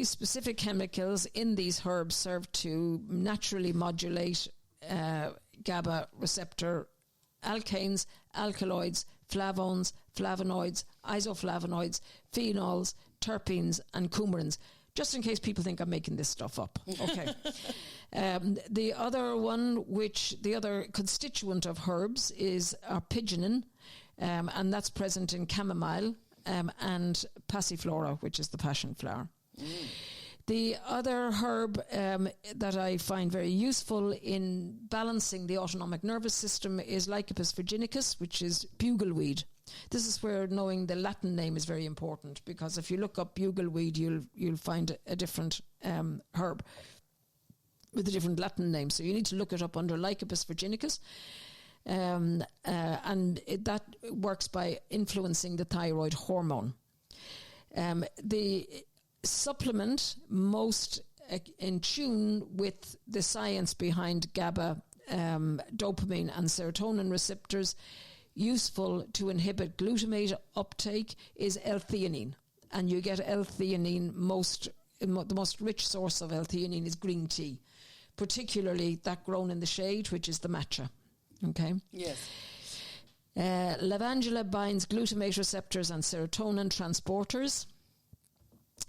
specific chemicals in these herbs serve to naturally modulate GABA receptor alkanes, alkaloids, flavones, flavonoids, isoflavonoids, phenols, terpenes, and coumarins. Just in case people think I'm making this stuff up. Okay. The other constituent of herbs is arpiginin, and that's present in chamomile and passiflora, which is the passion flower. The other herb that I find very useful in balancing the autonomic nervous system is Lycopus virginicus, which is bugleweed. This is where knowing the Latin name is very important, because if you look up bugleweed, you'll find a different herb with a different Latin name. So you need to look it up under Lycopus virginicus. That works by influencing the thyroid hormone. The supplement most in tune with the science behind GABA, dopamine and serotonin receptors, useful to inhibit glutamate uptake, is L-theanine. And you get L-theanine, the most rich source of L-theanine is green tea, particularly that grown in the shade, which is the matcha. Okay? Yes. Lavandula binds glutamate receptors and serotonin transporters.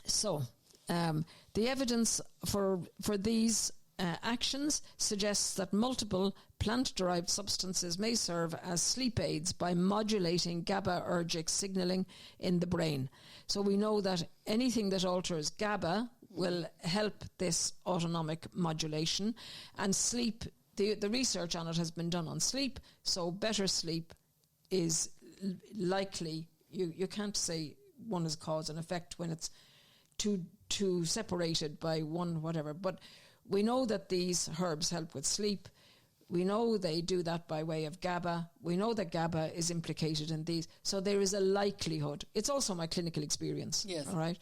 So, the evidence for these actions suggests that multiple plant-derived substances may serve as sleep aids by modulating GABAergic signaling in the brain. So we know that anything that alters GABA will help this autonomic modulation, and sleep, the research on it has been done on sleep, so better sleep is likely. You can't say one is cause and effect when it's too separated by one whatever, but we know that these herbs help with sleep. We know they do that by way of GABA. We know that GABA is implicated in these, so there is a likelihood. It's also my clinical experience. Yes. All right.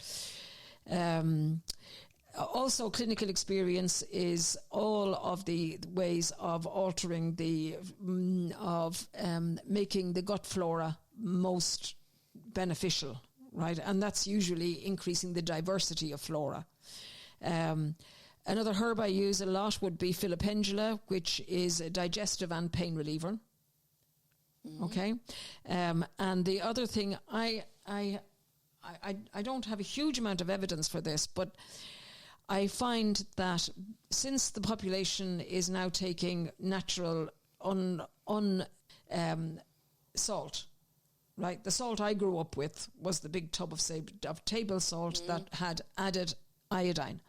Also, clinical experience is all of the ways of altering making the gut flora most beneficial, right? And that's usually increasing the diversity of flora. Another herb I use a lot would be Filipendula, which is a digestive and pain reliever. Okay, and the other thing, I don't have a huge amount of evidence for this, but I find that since the population is now taking natural salt, right? The salt I grew up with was the big tub of table salt that had added iodine.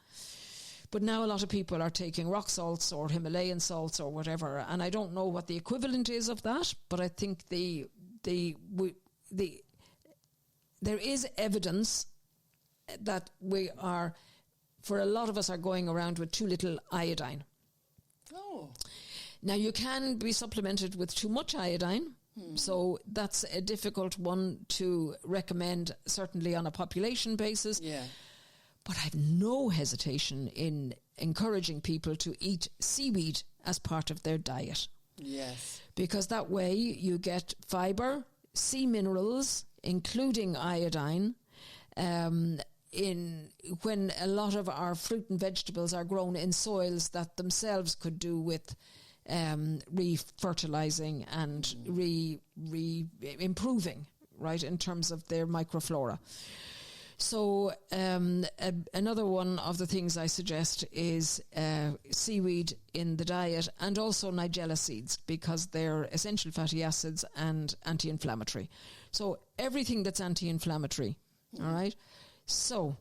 But now a lot of people are taking rock salts or Himalayan salts or whatever, and I don't know what the equivalent is of that, but I think there is evidence that for a lot of us, are going around with too little iodine. Oh. Now, you can be supplemented with too much iodine, so that's a difficult one to recommend, certainly on a population basis. Yeah. But I've no hesitation in encouraging people to eat seaweed as part of their diet. Yes. Because that way you get fibre, sea minerals, including iodine, when a lot of our fruit and vegetables are grown in soils that themselves could do with re-fertilizing and improving, right, in terms of their microflora. So another one of the things I suggest is seaweed in the diet, and also nigella seeds, because they're essential fatty acids and anti-inflammatory. So everything that's anti-inflammatory, all right? So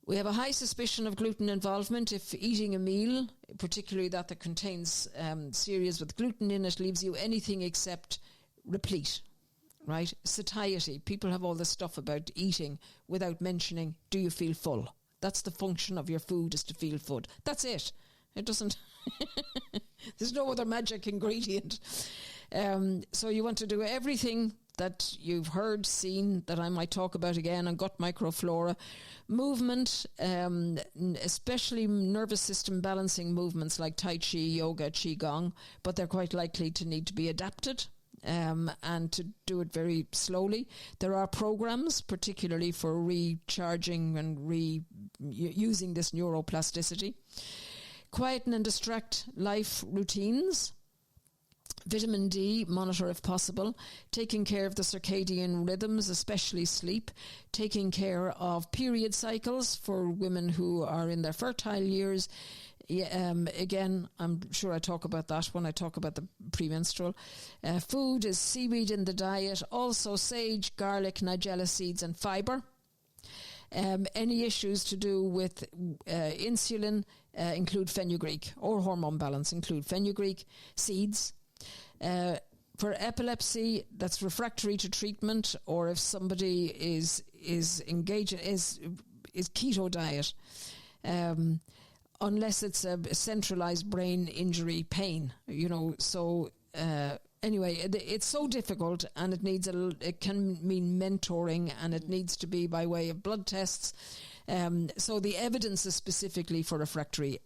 we have a high suspicion of gluten involvement if eating a meal, particularly that contains cereals with gluten in it, leaves you anything except replete, right? Satiety. People have all this stuff about eating without mentioning, do you feel full? That's the function of your food, is to feel full. That's it. It doesn't... There's no other magic ingredient. So you want to do everything that you've heard, seen, that I might talk about again on gut microflora. Movement, especially nervous system balancing movements like Tai Chi, yoga, Qigong, but they're quite likely to need to be adapted and to do it very slowly. There are programs, particularly for recharging and using this neuroplasticity. Quieten and distract life routines. Vitamin D, monitor if possible. Taking care of the circadian rhythms, especially sleep. Taking care of period cycles for women who are in their fertile years. Again, I'm sure I talk about that when I talk about the premenstrual. Food is seaweed in the diet. Also sage, garlic, nigella seeds and fibre. Any issues to do with insulin include fenugreek, or hormone balance include fenugreek, seeds. For epilepsy that's refractory to treatment, or if somebody is engaged is keto diet, unless it's a centralized brain injury pain, so anyway, it's so difficult, and it can mean mentoring, and it needs to be by way of blood tests. So the evidence is specifically for refractory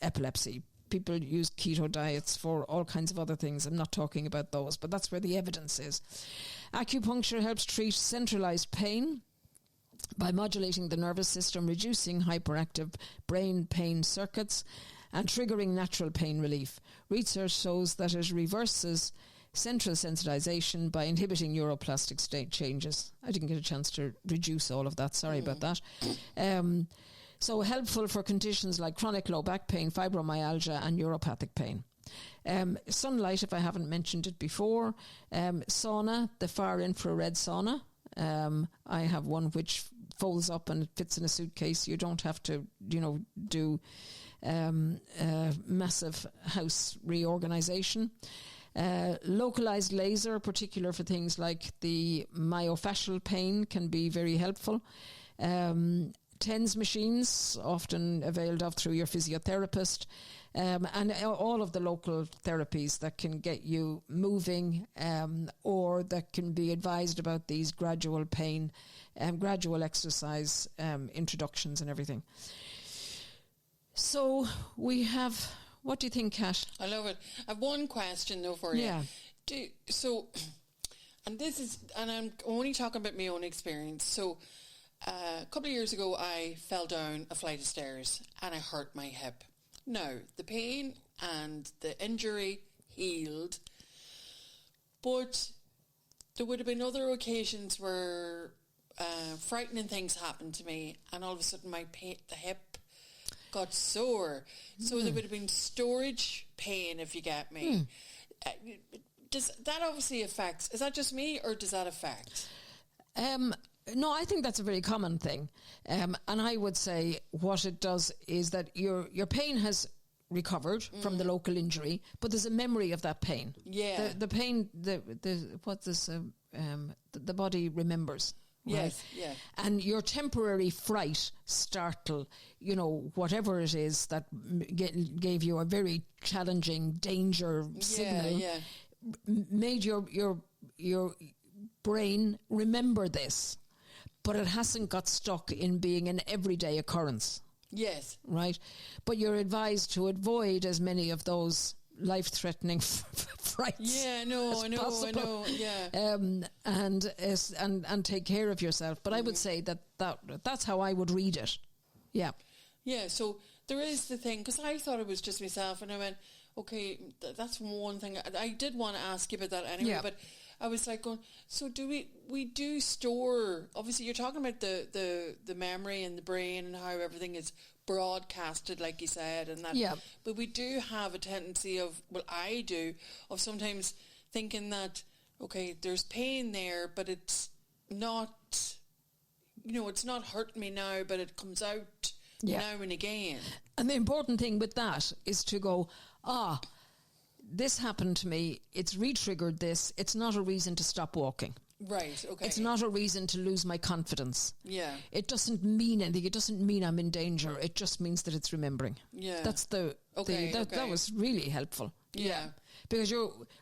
epilepsy. People use keto diets for all kinds of other things. I'm not talking about those, but that's where the evidence is. Acupuncture helps treat centralized pain by modulating the nervous system, reducing hyperactive brain pain circuits, and triggering natural pain relief. Research shows that it reverses central sensitization by inhibiting neuroplastic state changes. I didn't get a chance to reduce all of that. Sorry about that. So helpful for conditions like chronic low back pain, fibromyalgia, and neuropathic pain. Sunlight, if I haven't mentioned it before. Sauna, the far infrared sauna. I have one which folds up and it fits in a suitcase. You don't have to, do massive house reorganization. Localized laser, particular for things like the myofascial pain, can be very helpful. TENS machines, often availed of through your physiotherapist, and all of the local therapies that can get you moving, or that can be advised about these gradual pain, gradual exercise introductions and everything. So we have, what do you think, Kat? I love it. I have one question though for you. And I'm only talking about my own experience. So a couple of years ago, I fell down a flight of stairs and I hurt my hip. Now, the pain and the injury healed, but there would have been other occasions where frightening things happened to me, and all of a sudden the hip got sore. So there would have been storage pain, if you get me. Does that obviously affects? Is that just me, or does that affect? No, I think that's a very common thing, and I would say what it does is that your pain has recovered from the local injury, but there's a memory of that pain. Yeah, the pain, the body remembers. Right? Yes, yeah. And your temporary fright, startle, whatever it is that gave you a very challenging danger signal, made your brain remember this, but it hasn't got stuck in being an everyday occurrence. Yes. Right? But you're advised to avoid as many of those life-threatening frights. Yeah, I know. Yeah. And take care of yourself. But I would say that's how I would read it. Yeah. Yeah, so there is the thing, because I thought it was just myself, and I went, okay, that's one thing. I did want to ask you about that anyway, but I was like going, so do we do store, obviously you're talking about the memory and the brain and how everything is broadcasted, like you said, and that, but we do have a tendency of, well, I do, of sometimes thinking that, okay, there's pain there, but it's not, it's not hurting me now, but it comes out now and again. And the important thing with that is to go, this happened to me, it's re-triggered this, it's not a reason to stop walking. Right, okay. It's not a reason to lose my confidence. Yeah. It doesn't mean anything. It doesn't mean I'm in danger. It just means that it's remembering. Yeah. That's that was really helpful. Yeah. Because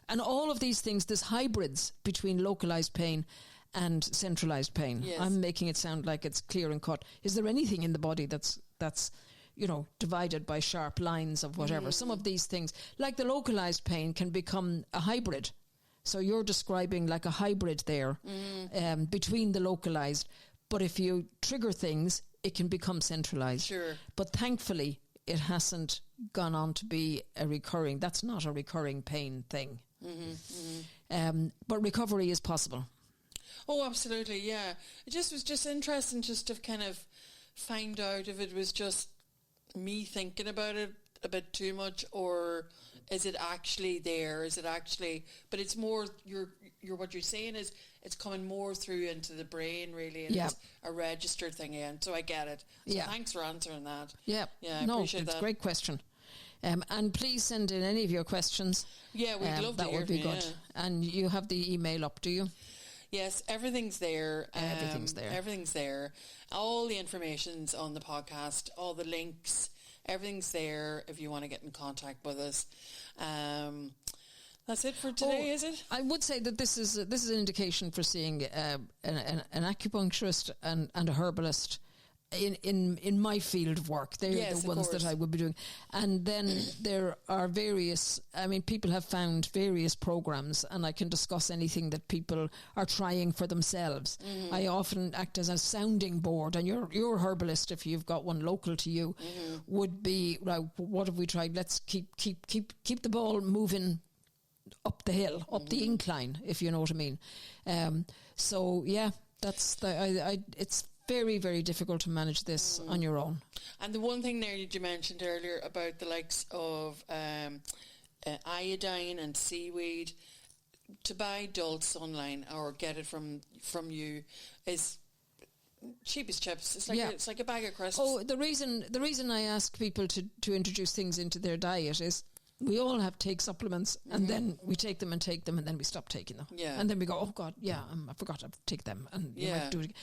and all of these things, there's hybrids between localized pain and centralized pain. Yes. I'm making it sound like it's clear and cut. Is there anything in the body that's divided by sharp lines of whatever? Some of these things, like the localized pain, can become a hybrid. So you're describing like a hybrid there between the localized. But if you trigger things, it can become centralized. Sure. But thankfully, it hasn't gone on to be that's not a recurring pain thing. But recovery is possible. Oh, absolutely, yeah. It just was just interesting just to kind of find out if it was just me thinking about it a bit too much, or is it actually there? Is it actually? But it's more. What you're saying is it's coming more through into the brain, really, and it's a registered thing. And so I get it. So thanks for answering that. Yeah, I appreciate that. It's a great question. And please send in any of your questions. Yeah, we'd love to hear. That would be good. Yeah. And you have the email up, do you? Yes, everything's there. Everything's there. All the information's on the podcast, all the links, everything's there if you want to get in contact with us. That's it for today, is it? I would say that this is an indication for seeing an acupuncturist and a herbalist in my field of work. They're the ones that I would be doing. And then there are various, people have found various programs, and I can discuss anything that people are trying for themselves. I often act as a sounding board, and your herbalist, if you've got one local to you, would be, right, what have we tried? Let's keep the ball moving up the hill, up the incline, if you know what I mean. That's it's very, very difficult to manage this on your own. And the one thing there that you mentioned earlier about the likes of iodine and seaweed, to buy Dulse online or get it from you is cheap as chips. It's like a bag of crisps. Oh, the reason I ask people to introduce things into their diet is we all have take supplements, and then we take them, and then we stop taking them. Yeah. And then we go, oh God, I forgot to take them, and you might do it again.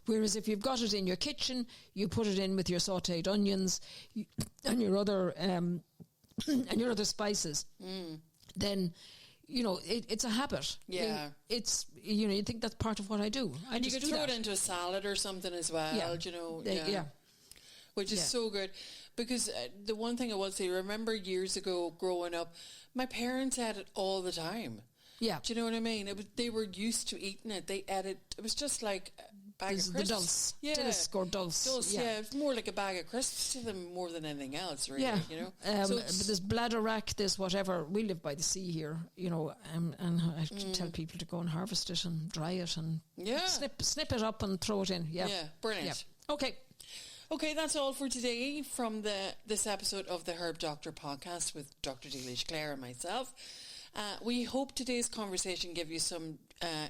Whereas if you've got it in your kitchen, you put it in with your sautéed onions and your other and your other spices, then it's a habit. Yeah. It's, you think that's part of what I do. And you could throw it into a salad or something as well, which is so good. Because the one thing I will say, remember years ago growing up, my parents had it all the time. Yeah. Do you know what I mean? They were used to eating it. They ate it. It was just like a bag of crisps. The dulse. Yeah. Dilis or dulse. Dulse, yeah. It's more like a bag of crisps to them more than anything else, really, But there's bladder rack, there's whatever. We live by the sea here, and I tell people to go and harvest it and dry it and snip it up and throw it in. Yeah. Yeah, brilliant. Yeah. Okay, that's all for today from this episode of the Herb Doctor podcast with Dr. Dilis Clare and myself. We hope today's conversation gave you some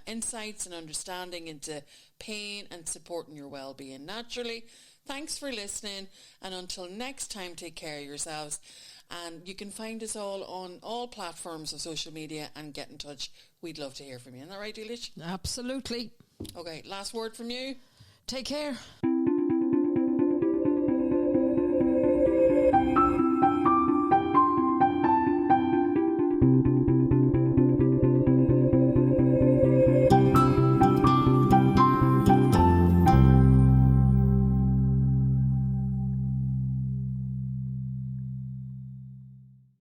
insights and understanding into pain and supporting your well-being naturally. Thanks for listening, and until next time, take care of yourselves. And you can find us all on all platforms of social media and get in touch. We'd love to hear from you. Isn't that right, Dilis? Absolutely. Okay, last word from you. Take care.